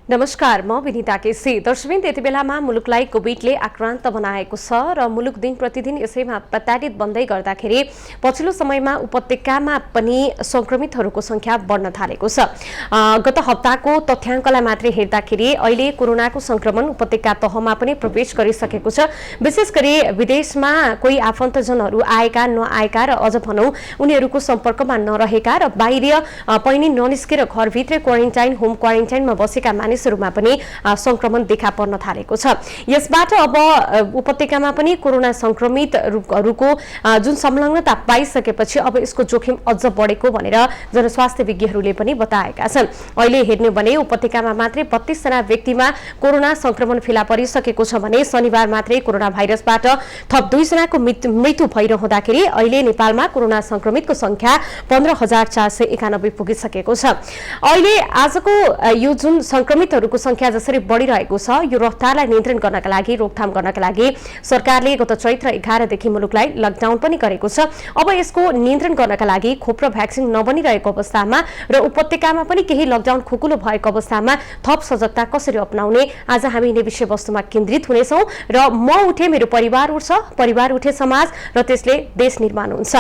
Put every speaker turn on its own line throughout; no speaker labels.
नमस्कार, म विनिता केसी। दर्शकबिन, त्यति बेलामा मुलुकलाई कोभिडले आक्रान्त बनाएको छ र मुलुक दिन प्रतिदिन यसैमा प्रताडित बन्दै गर्दाखेरि पछिल्लो समयमा उपत्यकामा पनि संक्रमितहरूको संख्या बढ्न थालेको छ। गत हप्ताको तथ्याङ्कलाई मात्रै हेर्दाखेरि अहिले कोरोनाको संक्रमण उपत्यका तहमा पनि प्रवेश गरिसकेको छ। विशेष गरी विदेशमा कोही आफन्तजनहरू आएका नआएका र अझ भनौं उनीहरूको सम्पर्कमा नरहेका र बाहिर पनि ननिस्केर घरभित्रै क्वारेन्टाइन होम क्वारेन्टाइनमा बसेका मानिसहरूमा पनि संक्रमण देखा पर्न थालेको छ। यसबाट अब उपत्यकामा पनि कोरोना संक्रमितहरूको जुन संलग्नता पाइसकेपछि अब यसको जोखिम अझ बढेको भनेर जनस्वास्थ्य विज्ञहरूले पनि बताएका छन्। अहिले हेर्ने भने उपत्यकामा मात्रै 32 जना व्यक्तिमा कोरोना संक्रमण फेला परिसकेको छ भने शनिबार मात्रै कोरोना भाइरसबाट थप 2 जनाको मृत्यु भइरहँदाखेरि अहिले नेपालमा कोरोना संक्रमितको संख्या 15,491 पुगिसकेको छ। अहिले आजको यो जुन संक्रमितहरूको संख्या जसरी बढिरहेको छ, यो रफ्तारलाई नियन्त्रण गर्नका लागि, रोकथाम गर्नका लागि सरकारले गत चैत्र 11 देखि मुलुकलाई लकडाउन पनि गरेको छ। अब यसको नियन्त्रण गर्नका लागि खोप र भ्याक्सिन नबनिरहेको अवस्थामा र उपत्यकामा पनि केही लकडाउन खुकुलो भएको अवस्थामा थप सजगता कसरी अपनाउने, आज हामी यिनै विषयवस्तुमा केन्द्रित हुनेछौँ र म उठे मेरो परिवार उठ्छ, परिवार उठे समाज र त्यसले देश निर्माण हुन्छ।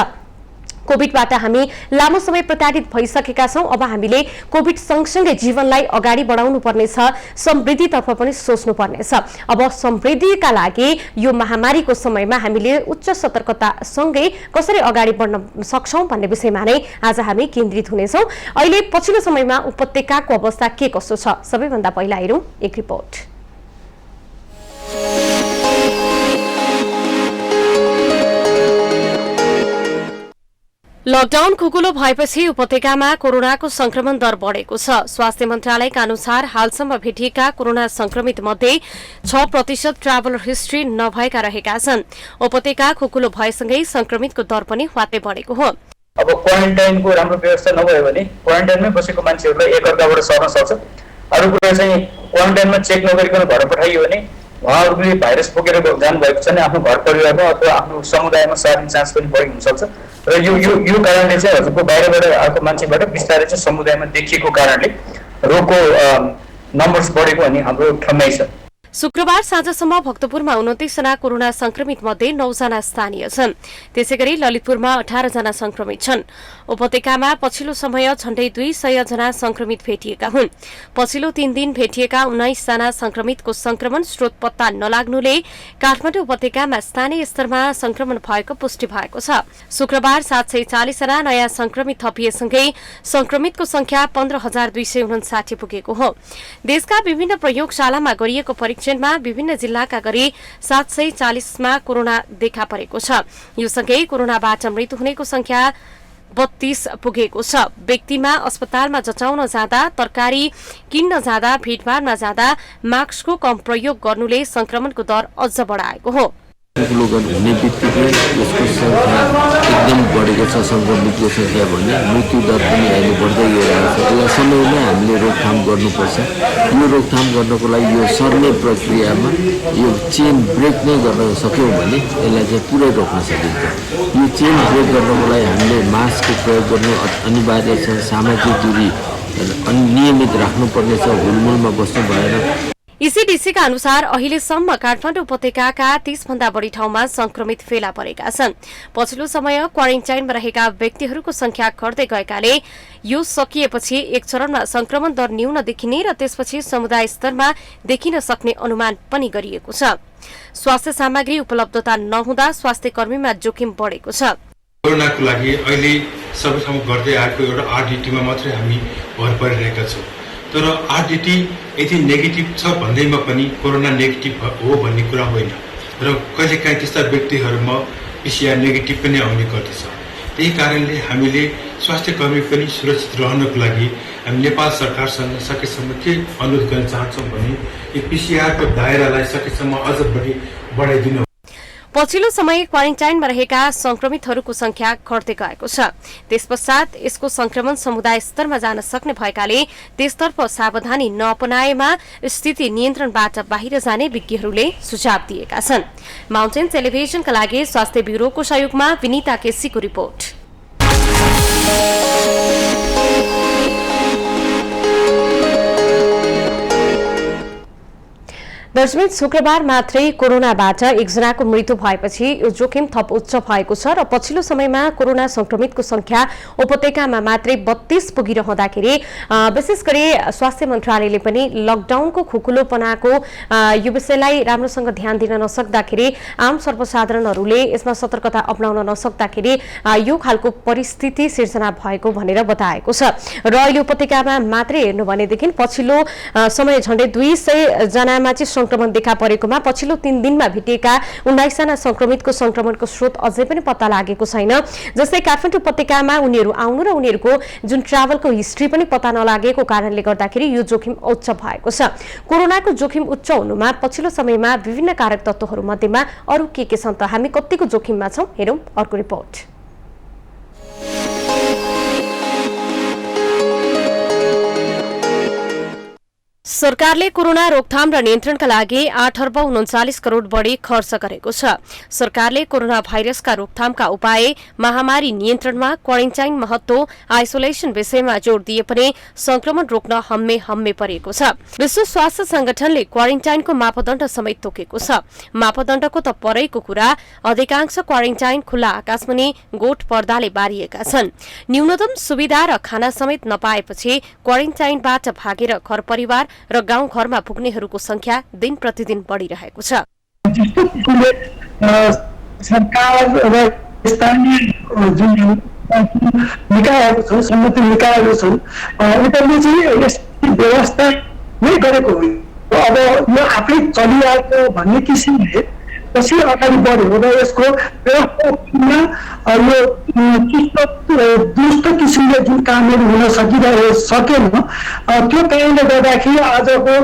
कोभिडबाट हामी लामो समय प्रताडित भइसकेका छौं। अब हामीले कोभिड सँगसँगै जीवनलाई अगाडि बढाउनु पर्नेछ, समृद्धितर्फ पनि सोच्नु पर्नेछ। अब समृद्धिका लागि यो महामारीको समयमा हामीले उच्च सतर्कतासँगै कसरी अगाडि बढ्न सक्छौं भन्ने विषयमा नै आज हामी केन्द्रित हुनेछौं। अहिले पछिल्लो समयमा उपत्यकाको अवस्था के कस्तो छ, सबैभन्दा पहिला हेरौं एक रिपोर्ट। लकडाउन खुकुलो भएपछि उपत्यकामा कोरोनाको संक्रमण दर बढेको छ। स्वास्थ्य मन्त्रालयका अनुसार हालसम्म भेटिएका कोरोना संक्रमित मध्ये 6% ट्राभल हिस्ट्री नभएका रहेका छन्। उपत्यका खुकुलो भएसँगै संक्रमितको दर पनि ह्वात्तै बढेको हो।
अब क्वारेन्टाइनको राम्रो व्यवस्था नभयो भने क्वारेन्टाइनमै बसेको मान्छेहरूलाई एकअर्काबाट सर्न सक्छ। अरू कुरा चाहिँ क्वारेन्टाइनमा चेक नगरिकन घर पठाइयो भने उहाँहरूले भाइरस बोकेर जानुभएको छ भने आफ्नो घर परिवारमा अथवा आफ्नो समुदायमा सर्ने चान्स पनि बढी हुनसक्छ र यो कारणले चाहिँ हजुरको बाहिरबाट आएको मान्छेबाट बिस्तारै चाहिँ समुदायमा देखिएको कारणले रोगको नम्बर्स बढेको भन्ने हाम्रो ठम्याइ छ।
शुक्रबार साँझसम्म भक्तपुरमा 29 जना कोरोना संक्रमित मध्ये 9 जना स्थानीय छन्। त्यसैगरी ललितपुरमा 18 जना संक्रमित छन्। उपत्यकामा पछिल्लो समय झण्डै 200 जना संक्रमित भेटिएका हुन्। पछिल्लो 3 दिन भेटिएका 19 जना संक्रमितको संक्रमण स्रोत पत्ता नलाग्नुले काठमाडौँ उपत्यकामा स्थानीय स्तरमा संक्रमण भएको पुष्टि भएको छ। शुक्रबार 740 जना नयाँ संक्रमित थपिएसँगै संक्रमितको संख्या 15,259 पुगेको हो। देशका विभिन्न प्रयोगशालामा गरिएको परीक्षणमा विभिन्न जिल्लाका गरी 740 मा कोरोना देखा परेको छ। यो सँगै कोरोनाबाट मृत्यु हुनेको संख्या 32 पुगेको छ। व्यक्तिमा अस्पतालमा जचाउन जाँदा, तरकारी किन्न जाँदा, भिडभाडमा जाँदा मास्कको कम प्रयोग गर्नुले संक्रमणको दर अझ बढाएको हो।
हुने बित्तिकै यसको संख्या एकदम बढेको छ। संक्रमितको संख्या भने मृत्यु दर पनि अहिले बढ्दै गइरहेको छ। यसलाई समयमै हामीले रोकथाम गर्नुपर्छ। यो रोकथाम गर्नको लागि यो सर्ने प्रक्रियामा यो चेन ब्रेक नै गर्न सक्यौँ भने यसलाई चाहिँ पुरै रोक्न सकिन्छ। यो चेन ब्रेक गर्नको लागि हामीले मास्कको प्रयोग गर्नु अनिवार्य छ। सामाजिक दूरी नियमित राख्नुपर्नेछ। हुलमुलमा बस्नु भएन।
ईसीडीसीका अनुसार अहिलेसम्म काठमाडौँ उपत्यकाका 30 भन्दा बढी ठाउँमा संक्रमित फेला परेका छन्। पछिल्लो समय क्वारेन्टाइनमा रहेका व्यक्तिहरूको संख्या घट्दै गएकाले यो सकिएपछि एक चरणमा संक्रमण दर न्यून देखिने र त्यसपछि समुदाय स्तरमा देखिन सक्ने अनुमान पनि गरिएको छ। स्वास्थ्य सामग्री उपलब्धता नहुँदा स्वास्थ्य कर्मीमा जोखिम बढेको छ।
कोरोनाको लागि अहिले सबै ठाउँ गर्दै आएको एउटा आरडीटीमा मात्रै हामी भर परिरहेका छौँ। तर आरडीटी यदि नेगेटिभ छ भन्दैमा पनि कोरोना नेगेटिभ हो भन्ने कुरा होइन र कहिलेकाहीँ त्यस्ता व्यक्तिहरूमा पीसीआर नेगेटिभ पनि आउने गर्दछ। त्यही कारणले हामीले स्वास्थ्य कर्मी पनि सुरक्षित रहनको लागि हामी नेपाल सरकारसँग सकेसम्म के अनुरोध गर्न चाहन्छौँ भने यो पीसीआरको दायरालाई सकेसम्म अझ बढाइदिनु।
पछिल्लो समय क्वारेन्टाइनमा रहेका संक्रमितहरूको संख्या घट्दै गएको छ। त्यसपश्चात यसको संक्रमण समुदाय स्तरमा जान सक्ने भएकाले त्यसतर्फ सावधानी नअपनाएमा स्थिति नियन्त्रणबाट बाहिर जाने विज्ञहरूले सुझाव दिएका छन्। माउन्टेन टेलिभिजनका लागि स्वास्थ्य ब्युरोको सहयोगमा विनिता केसीको रिपोर्ट। दर्शक शुक्रबार मात्रै कोरोनाबाट एकजनाको मृत्यु भएपछि यो जोखिम थप उच्च भएको छ र पछिल्लो समयमा कोरोना संक्रमितको संख्या उपत्यकामा मात्रै 32 पुगिरहँदाखेरि विशेष गरी स्वास्थ्य मन्त्रालयले पनि लकडाउनको खुकुलोपनाको यो विषयलाई राम्रोसँग ध्यान दिन नसक्दाखेरि आम सर्वसाधारणहरूले यसमा सतर्कता अपनाउन नसक्दाखेरि यो खालको परिस्थिति सिर्जना भएको भनेर बताएको छ र अहिले उपत्यकामा मात्रै हेर्नु भनेदेखि पछिल्लो समय झण्डै 200 जनामा चाहिँ संक्रमण देखा परेकोमा पछिल्लो 3 दिनमा भेटिएका 19 जना संक्रमितको संक्रमणको स्रोत अझै पनि पत्ता लागेको छैन। जस्तै काठमाडौँ उपत्यकामा उनीहरू आउनु र उनीहरूको जुन ट्राभलको हिस्ट्री पनि पत्ता नलागेको कारणले गर्दाखेरि यो जोखिम उच्च भएको छ। कोरोनाको जोखिम उच्च हुनुमा पछिल्लो समयमा विभिन्न कारक तत्त्वहरू मध्येमा अरू के छन् त हामी कतिको जोखिममा छौं हेरौं अर्को रिपोर्ट। सरकारले कोरोना रोकथाम र नियन्त्रणका लागि 8 अर्ब 39 करोड़ बढी खर्च गरेको छ। सरकारले कोरोना भाइरसका रोकथामका उपाय, महामारी नियन्त्रणमा क्वारेन्टाइन महत्व, आइसोलेसन विषयमा जोड़ दिए पनि संक्रमण रोक्न हम्मे परेको छ। विश्व स्वास्थ्य संगठनले क्वारेन्टाइनको मापदण्ड समेत तोकेको छ। मापदण्डको त परैको कुरा, अधिकांश क्वारेन्टाइन खुल्ला आकाशमुनि गोठ पर्दाले बारिएका छन्। न्यूनतम सुविधा र खाना समेत नपाएपछि क्वारेन्टाइनबाट भागेर घर परिवार र गाउँ घरमा पुग्नेहरूको संख्या दिन प्रतिदिन बढ़िरहेको छ।
सरकार र स्थानीय जुन निकायहरू छन्, सम्बन्धित निकायहरू छन्, उनीहरूले चाहिँ यस व्यवस्था नै गरेको हो। अब यो आफै चलिआएको भन्ने किसिमले कसरी अगाडि बढ्यो र यसको व्यवस्थापनमा यो दुष्ट किसिमले जुन कामहरू हुन सकेन, त्यो कारणले गर्दाखेरि आजको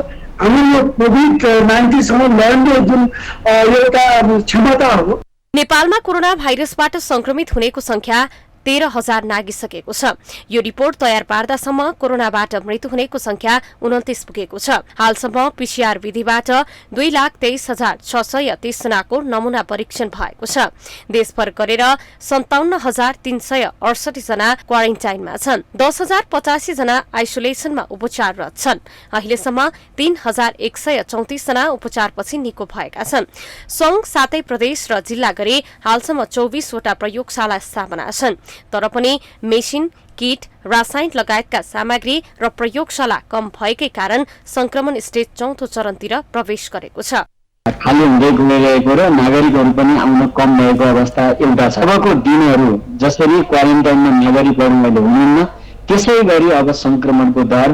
हामी यो कोभिड-19सँग लड्ने जुन एउटा क्षमता हो।
नेपालमा कोरोना भाइरसबाट संक्रमित हुनेको संख्या 13,000 नागिसकेको छ। यो रिपोर्ट तयार पार्दासम्म कोरोनाबाट मृत्यु हुनेको संख्या 29 पुगेको छ। हालसम्म पीसीआर विधिबाट 2,23,630 जनाको नमूना परीक्षण भएको छ। देशभर गरेर 57,368 जना क्वारेन्टाइनमा छन्। 10,085 जना आइसोलेसनमा उपचाररत छन्। अहिलेसम्म 3,134 जना उपचारपछि निको भएका छन्। संघ 7 प्रदेश र जिल्ला गरी हालसम्म 24 वटा प्रयोगशाला स्थापना छन्। तर पनि मेसिन, किट, रासायनिक लगायतका सामग्री र प्रयोगशाला कम भएकै कारण संक्रमण स्टेज 4थो चरणतिर प्रवेश गरेको छ।
खाली हुँदै गइरहेको र नागरिकहरू पनि आउन कम भएको अवस्था एउटा छ। अबको दिनहरू जसरी क्वारेन्टाइनमा नागरिकहरू अहिले हुनुहुन्न, त्यसै गरी अब संक्रमणको दर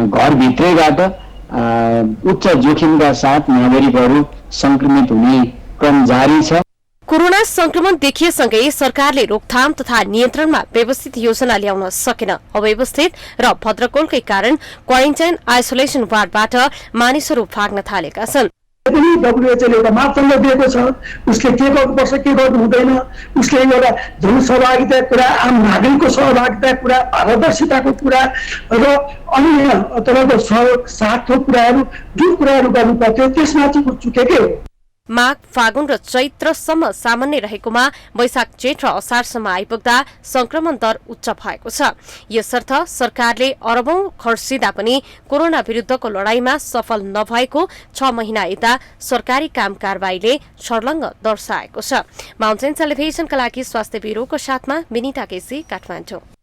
घरभित्रैबाट उच्च जोखिमका साथ नागरिकहरू संक्रमित हुने क्रम जारी छ।
कोरोना संक्रमण देखिएसँगै सरकारले रोकथाम तथा नियन्त्रणमा व्यवस्थित योजना ल्याउन सकेन। अव्यवस्थित र भद्रकोलकै कारण क्वारेन्टाइन आइसोलेसन वार्डबाट मानिसहरू भाग्न थालेका छन्।
डब्ल्युएचओले एउटा मापदण्ड दिएको छ, उसले के गर्नुपर्छ के गर्नु हुँदैन, उसले एउटा जनसहभागिताको कुरा, आम नागरिकको सहभागिताको कुरा, पारदर्शिताको कुरा र अन्य तरहको साथको कुराहरू जुन कुराहरू गर्नु पर्थ्यो त्यसमा चाहिँ चुकेकै हो।
माघ, फागुन र चैत्रसम्म सामान्य रहेकोमा वैशाख, जेठ र असारसम्म आइपुग्दा संक्रमण दर उच्च भएको छ। यसर्थ सरकारले अरबौं खर्चिँदा पनि कोरोना विरुद्धको लडाईँमा सफल नभएको 6 महिना यता सरकारी काम कारबाहीले छर्लङ्ग दर्शाएको छ। माउन्टेन टेलिभिजनका लागि स्वास्थ्य ब्युरोको साथमा विनिता केसी, काठमाडौँ।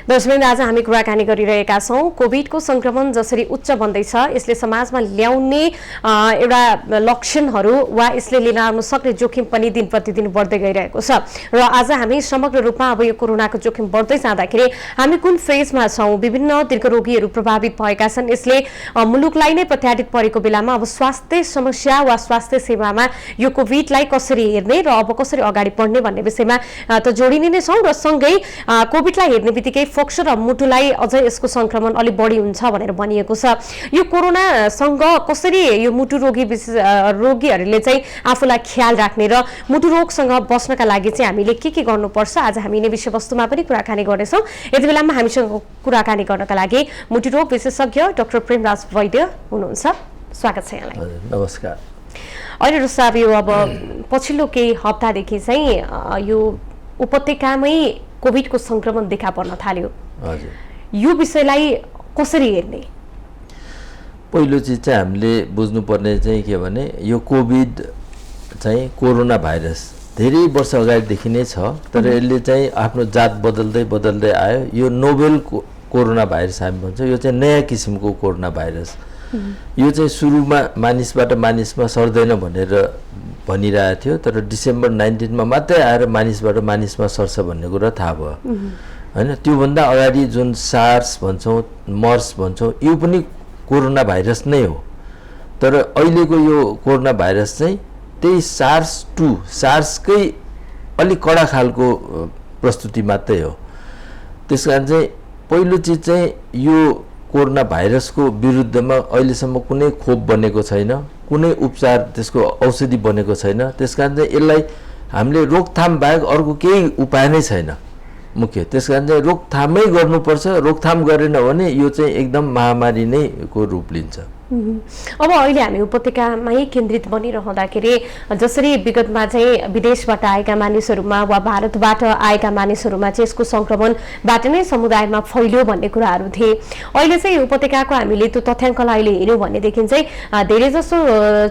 दर्शक, आज हामी कुराकानी गरिरहेका छौं कोभिडको संक्रमण जसरी उच्च बन्दैछ यसले समाजमा ल्याउने एउटा लक्षणहरू वा यसले लिन आउन सक्ने जोखिम पनि दिन प्रतिदिन बढ्दै गइरहेको छ। र आज हामी समग्र रूपमा अब यो कोरोनाको जोखिम बढ्दै जाँदाखेरि हामी कुन फेजमा छौं, विभिन्न दीर्घरोगीहरू प्रभावित भएका छन्, यसले मुलुकलाई नै प्रत्याडित परेको बेलामा अब स्वास्थ्य समस्या वा स्वास्थ्य सेवामा यो कोभिडलाई कसरी हेर्ने र अब कसरी अगाडि बढ्ने भन्ने विषयमा त जोडिने नै छौं र सँगै कोभिडलाई हेर्ने बित्तिकै फोक्सो र मुटुलाई अझै यसको संक्रमण अलि बढी हुन्छ भनेर भनिएको छ। यो कोरोनासँग कसरी यो मुटु रोगीहरूले चाहिँ आफूलाई ख्याल राख्ने र मुटु रोगसँग बस्नका लागि चाहिँ हामीले के गर्नुपर्छ, आज हामी यिनै विषयवस्तुमा पनि कुराकानी गर्नेछौँ। यति बेलामा हामीसँग कुराकानी गर्नका लागि मुटु रोग विशेषज्ञ डाक्टर प्रेमराज वैद्य हुनुहुन्छ। स्वागत छ यहाँलाई।
नमस्कार।
अहिले रुसाब यो अब पछिल्लो केही हप्तादेखि चाहिँ यो उपत्यकामै कोभिडको संक्रमण देखा पर्न थाल्यो।
हजुर,
यो विषयलाई कसरी हेर्ने?
पहिलो चिज चाहिँ हामीले बुझ्नुपर्ने चाहिँ के भने यो कोभिड चाहिँ कोरोना भाइरस धेरै वर्ष अगाडिदेखि नै छ, तर यसले चाहिँ आफ्नो जात बदल्दै बदल्दै आयो। यो नोभेल कोरोना भाइरस हामी भन्छौँ, यो चाहिँ नयाँ किसिमको कोरोना भाइरस। यो चाहिँ सुरुमा मानिसबाट मानिसमा सर्दैन भनेर भनिरहेको थियो, तर डिसेम्बर 19 मा मात्रै आएर मानिसबाट मानिसमा सर्छ भन्ने कुरा थाहा भयो होइन। त्योभन्दा अगाडि जुन सार्स भन्छौँ, मर्स भन्छौँ, यो पनि कोरोना भाइरस नै हो, तर अहिलेको यो कोरोना भाइरस चाहिँ त्यही SARS-2 सार्सकै अलिक कडा खालको प्रस्तुति मात्रै हो। त्यस कारण चाहिँ पहिलो चिज चाहिँ यो कोरोना भाइरसको विरुद्धमा अहिलेसम्म कुनै खोप बनेको छैन, कुनै उपचार त्यसको औषधि बनेको छैन। त्यस कारण चाहिँ यसलाई हामीले रोकथाम बाहेक अर्को केही उपाय नै छैन मुख्य। त्यस कारण चाहिँ रोकथामै गर्नुपर्छ, रोकथाम गरेन भने यो चाहिँ एकदम महामारी नै को रूप लिन्छ।
अब अहिले हामी उपत्यकामै केन्द्रित बनिरहँदाखेरि जसरी विगतमा चाहिँ विदेशबाट आएका मानिसहरूमा वा भारतबाट आएका मानिसहरूमा चाहिँ यसको संक्रमणबाट नै समुदायमा फैल्यो भन्ने कुराहरू थिए, अहिले चाहिँ उपत्यकाको हामीले त्यो तथ्याङ्कलाई अहिले हेऱ्यौँ भनेदेखि चाहिँ धेरै जसो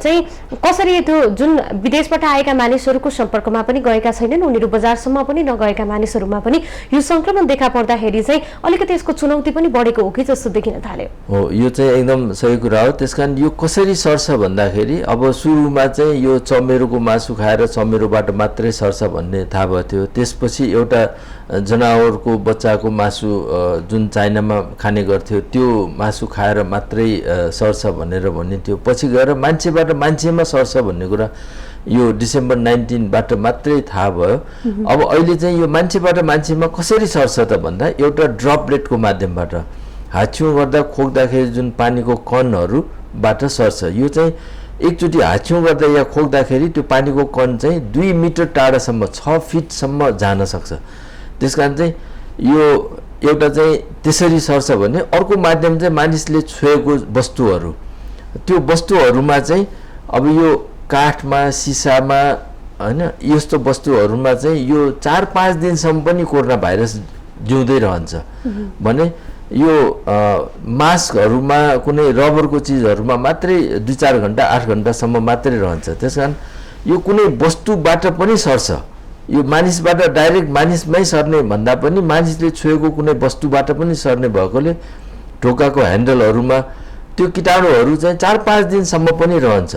चाहिँ कसरी त्यो जुन विदेशबाट आएका मानिसहरूको सम्पर्कमा पनि गएका छैनन्, उनीहरू बजारसम्म पनि नगएका मानिसहरूमा पनि यो संक्रमण देखा पर्दाखेरि चाहिँ अलिकति यसको चुनौती पनि बढेको हो कि जस्तो देखिन थाल्यो।
हो, यो चाहिँ एकदम सही कुरा हो। त्यसकारण यो कसरी सर्छ भन्दाखेरि अब सुरुमा चाहिँ यो चमेरोको मासु खाएर चमेरोबाट मात्रै सर्छ भन्ने थाहा भएको थियो। त्यसपछि एउटा जनावरको बच्चाको मासु जुन चाइनामा खाने गर्थ्यो त्यो मासु खाएर मात्रै सर्छ भनेर भनिन्थ्यो। पछि गएर मान्छेबाट मान्छेमा सर्छ भन्ने कुरा यो डिसेम्बर 19 बाट मात्रै थाहा भयो। अब अहिले चाहिँ यो मान्छेबाट मान्छेमा कसरी सर्छ त भन्दा एउटा ड्रपलेटको माध्यमबाट हाछ्यौँ गर्दा खोक्दाखेरि जुन पानीको कणहरूबाट सर्छ। यो चाहिँ एकचोटि हाछ्यौँ गर्दा या खोक्दाखेरि त्यो पानीको कण चाहिँ 2 मिटर टाढासम्म 6 फिटसम्म जान सक्छ। त्यस कारण चाहिँ यो एउटा चाहिँ त्यसरी सर्छ भने अर्को माध्यम चाहिँ मानिसले छोएको वस्तुहरू, त्यो वस्तुहरूमा चाहिँ अब यो काठमा सिसामा होइन यस्तो वस्तुहरूमा चाहिँ यो 4-5 दिनसम्म पनि कोरोना भाइरस जिउँदै रहन्छ भने यो मास्कहरूमा कुनै रबरको चिजहरूमा मात्रै 2-4 घन्टा 8 घन्टासम्म मात्रै रहन्छ। त्यस कारण यो कुनै वस्तुबाट पनि सर्छ। यो मानिसबाट डाइरेक्ट मानिसमै सर्ने भन्दा पनि मानिसले छोएको कुनै वस्तुबाट पनि सर्ने भएकोले ढोकाको ह्यान्डलहरूमा त्यो कीटाणुहरू चाहिँ 4-5 दिनसम्म पनि रहन्छ।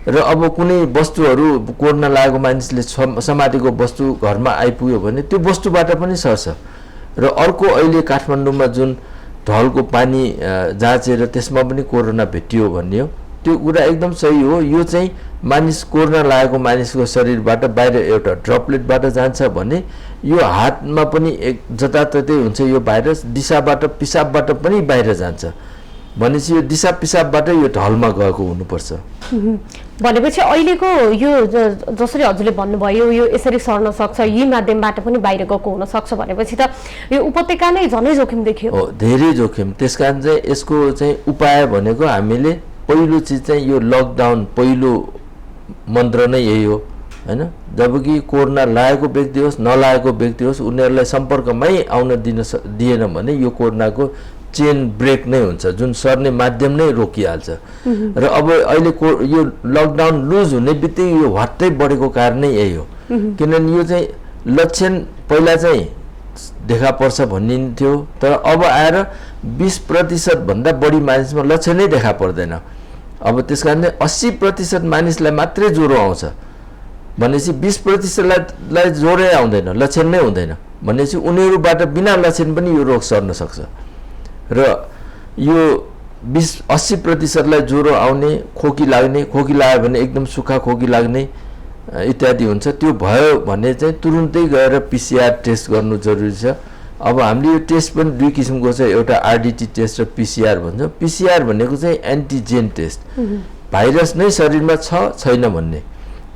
र अब कुनै वस्तुहरू कोरोना लागेको मानिसले समातेको वस्तु घरमा आइपुग्यो भने त्यो वस्तुबाट पनि सर्छ। र अर्को अहिले काठमाडौँमा जुन ढलको पानी जाँचेर त्यसमा पनि कोरोना भेटियो भन्ने हो, त्यो कुरा एकदम सही हो। यो चाहिँ मानिस कोरोना लागेको मानिसको शरीरबाट बाहिर एउटा ड्रपलेटबाट जान्छ भने यो हातमा पनि जताततै हुन्छ यो भाइरस, दिशाबाट पिसाबबाट पनि बाहिर जान्छ भनेपछि यो दिशा पिसाबबाट यो ढलमा गएको हुनुपर्छ।
भनेपछि अहिलेको यो जसरी हजुरले भन्नुभयो यो यसरी सर्न सक्छ, यी माध्यमबाट पनि बाहिर गएको हुन सक्छ भनेपछि त यो उपत्यका नै झनै जोखिम देखियो।
हो, धेरै जोखिम। त्यसकारण चाहिँ यसको चाहिँ उपाय भनेको हामीले पहिलो चिज चाहिँ यो लकडाउन, पहिलो मन्त्र नै यही हो हैन। जबकि कोरोना लागेको व्यक्ति होस् नलागेको व्यक्ति होस् उनीहरूलाई सम्पर्कमै आउन दिएन भने यो कोरोनाको चेन ब्रेक नै हुन्छ, जुन सर्ने माध्यम नै रोकिहाल्छ। र अब अहिले यो लकडाउन लुज हुने बित्तिकै यो हट्टै बढेको कारण नै यही हो। किनभने यो चाहिँ लक्षण पहिला चाहिँ देखा पर्छ भनिन्थ्यो, तर अब आएर 20% भन्दा बढी मानिसमा लक्षणै देखा पर्दैन। अब त्यस कारण 80% मानिसलाई मात्रै ज्वरो आउँछ भनेपछि 20%लाई ज्वरै आउँदैन, लक्षण नै हुँदैन भनेपछि उनीहरूबाट बिना लक्षण पनि यो रोग सर्न सक्छ। र यो 20-80%लाई ज्वरो आउने, खोकी लाग्ने, खोकी लाग्यो भने एकदम सुक्खा खोकी लाग्ने इत्यादि हुन्छ। त्यो भयो भने चाहिँ तुरुन्तै गएर PCR टेस्ट गर्नु जरुरी छ। अब हामीले यो टेस्ट पनि 2 किसिमको छ, एउटा RDT टेस्ट र PCR भन्छ। PCR भनेको चाहिँ एन्टिजेन टेस्ट, भाइरस नै शरीरमा छ छैन भन्ने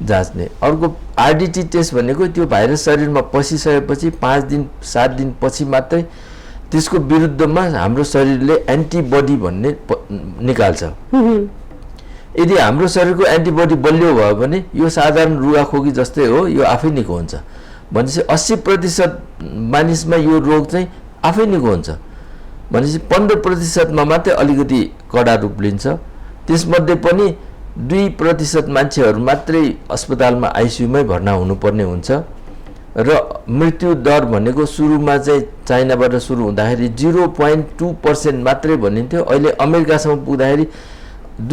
जाँच्ने। अर्को RDT टेस्ट भनेको त्यो भाइरस शरीरमा पसिसकेपछि 5 दिन 7 दिन पछि मात्रै त्यसको विरुद्धमा हाम्रो शरीरले एन्टिबडी भन्ने निकाल्छ। यदि हाम्रो शरीरको एन्टिबडी बलियो भयो भने यो साधारण रुगाखोकी जस्तै हो, यो आफै निको हुन्छ। भनेपछि 80% मानिसमा यो रोग चाहिँ आफै निको हुन्छ भनेपछि 15%मा मात्रै अलिकति कडा रूप लिन्छ। त्यसमध्ये पनि 2% मान्छेहरू मात्रै अस्पतालमा आइसियुमै भर्ना हुनुपर्ने हुन्छ र मृत्यु दर भनेको सुरुमा चाहिँ चाइनाबाट सुरु हुँदाखेरि 0.2% मात्रै भनिन्थ्यो। अहिले अमेरिकासम्म पुग्दाखेरि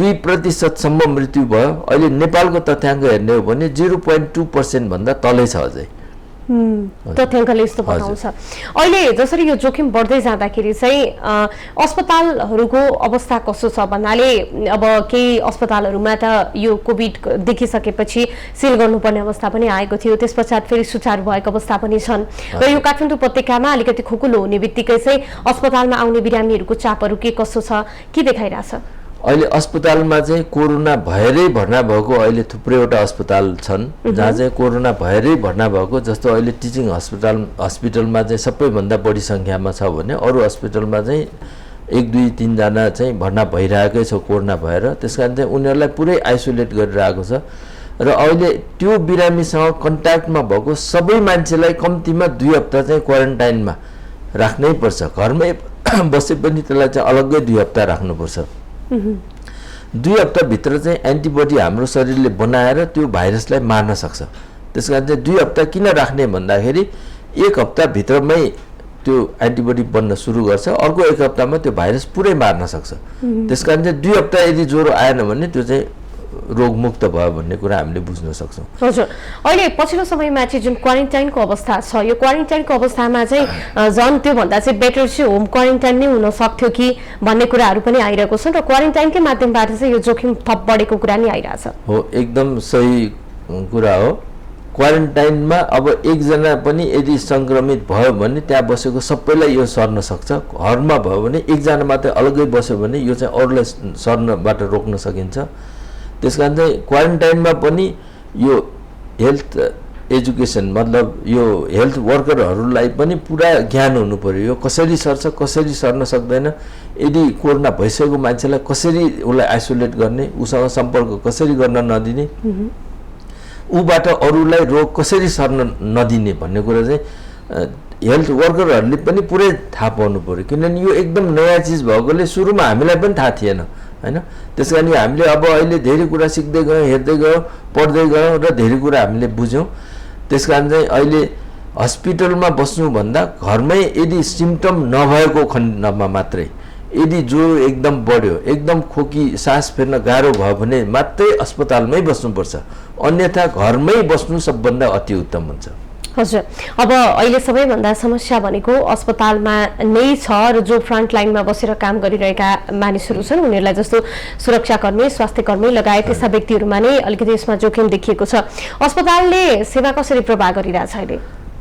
2% मृत्यु भयो। अहिले नेपालको तथ्याङ्क हेर्ने हो भने 0.2% भन्दा तलै छ अझै।
तथ्याङ्कले यस्तो बताउँछ। अहिले जसरी यो जोखिम बढ्दै जाँदाखेरि चाहिँ अस्पतालहरूको अवस्था कस्तो छ भन्नाले अब केही अस्पतालहरूमा त यो कोभिड देखिसकेपछि सिल गर्नुपर्ने अवस्था पनि आएको थियो, त्यस पश्चात फेरि सुचारू भएको अवस्था पनि छन् र यो काठमाडौँ उपत्यकामा अलिकति खुकुलो हुने बित्तिकै चाहिँ अस्पतालमा आउने बिरामीहरूको चापहरू के कस्तो छ, के देखाइरहेछ?
अहिले अस्पतालमा चाहिँ कोरोना भएरै भर्ना भएको अहिले थुप्रैवटा अस्पताल छन् जहाँ चाहिँ कोरोना भएरै भर्ना भएको, जस्तो अहिले टिचिङ हस्पिटलमा चाहिँ सबैभन्दा बढी सङ्ख्यामा छ भने अरू हस्पिटलमा चाहिँ 1, 2, 3 जना चाहिँ भर्ना भइरहेकै छ कोरोना भएर। त्यसकारण चाहिँ उनीहरूलाई पुरै आइसोलेट गरिरहेको छ र अहिले त्यो बिरामीसँग कन्ट्याक्टमा भएको सबै मान्छेलाई कम्तीमा 2 हप्ता चाहिँ क्वारेन्टाइनमा राख्नै पर्छ। घरमै बसे पनि त्यसलाई चाहिँ अलग्गै 2 हप्ता राख्नुपर्छ। 2 हप्ताभित्र चाहिँ एन्टिबडी हाम्रो शरीरले बनाएर त्यो भाइरसलाई मार्न सक्छ। त्यसकारण चाहिँ 2 हप्ता किन राख्ने भन्दाखेरि 1 हप्ताभित्रमै त्यो एन्टिबडी बन्न सुरु गर्छ, अर्को 1 हप्तामा त्यो भाइरस पुरै मार्न सक्छ। त्यसकारण चाहिँ 2 हप्ता यदि ज्वरो आएन भने त्यो चाहिँ रोगमुक्त भयो भन्ने कुरा हामीले बुझ्न सक्छौँ।
हजुर, अहिले पछिल्लो समयमा चाहिँ जुन क्वारेन्टाइनको अवस्था छ, यो क्वारेन्टाइनको अवस्थामा चाहिँ झन् त्योभन्दा चाहिँ बेटर चाहिँ होम क्वारेन्टाइन नै हुन सक्थ्यो कि भन्ने कुराहरू पनि आइरहेको छ र क्वारेन्टाइनकै माध्यमबाट चाहिँ यो जोखिम थप बढेको कुरा नि आइरहेछ।
हो, एकदम सही कुरा हो। क्वारेन्टाइनमा अब एकजना पनि यदि सङ्क्रमित भयो भने त्यहाँ बसेको सबैलाई यो सर्न सक्छ। घरमा भयो भने एकजना मात्रै अलग्गै बस्यो भने यो चाहिँ अरूलाई सर्नबाट रोक्न सकिन्छ। त्यसकारण चाहिँ क्वारेन्टाइनमा पनि यो हेल्थ एजुकेसन मतलब यो हेल्थ वर्करहरूलाई पनि पुरा ज्ञान हुनु पर्यो, यो कसरी सर्छ कसरी सर्न सक्दैन, यदि कोरोना भइसकेको मान्छेलाई कसरी उसलाई आइसोलेट गर्ने, उसँग सम्पर्क कसरी गर्न नदिने, ऊबाट अरूलाई रोग कसरी सर्न नदिने भन्ने कुरा चाहिँ हेल्थ वर्करहरूले पनि पुरै थाहा पाउनु पर्यो। किनभने यो एकदम नयाँ चिज भएकोले सुरुमा हामीलाई पनि थाहा थिएन हैन। त्यसकारण हामीले अब अहिले धेरै कुरा सिक्दै गयौँ, हेर्दै गयौँ, पढ्दै गयौँ र धेरै कुरा हामीले बुझ्यौँ। त्यसकारण चाहिँ अहिले हस्पिटलमा बस्नुभन्दा घरमै यदि सिम्टम नभएको खण्डमा मात्रै, यदि ज्वरो एकदम बढ्यो, एकदम खोकी, सास फेर्न गाह्रो भयो भने मात्रै अस्पतालमै बस्नुपर्छ, अन्यथा घरमै बस्नु सबभन्दा अति उत्तम हुन्छ।
हजुर, अब अहिले सबैभन्दा समस्या भनेको अस्पतालमा नै छ र जो फ्रन्ट लाइनमा बसेर काम गरिरहेका मानिसहरू छन् उनीहरूलाई जस्तो सुरक्षाकर्मी, स्वास्थ्यकर्मी लगायत त्यस्ता व्यक्तिहरूमा नै अलिकति यसमा जोखिम देखिएको छ। अस्पतालले सेवा कसरी प्रवाह गरिरहेछ अहिले?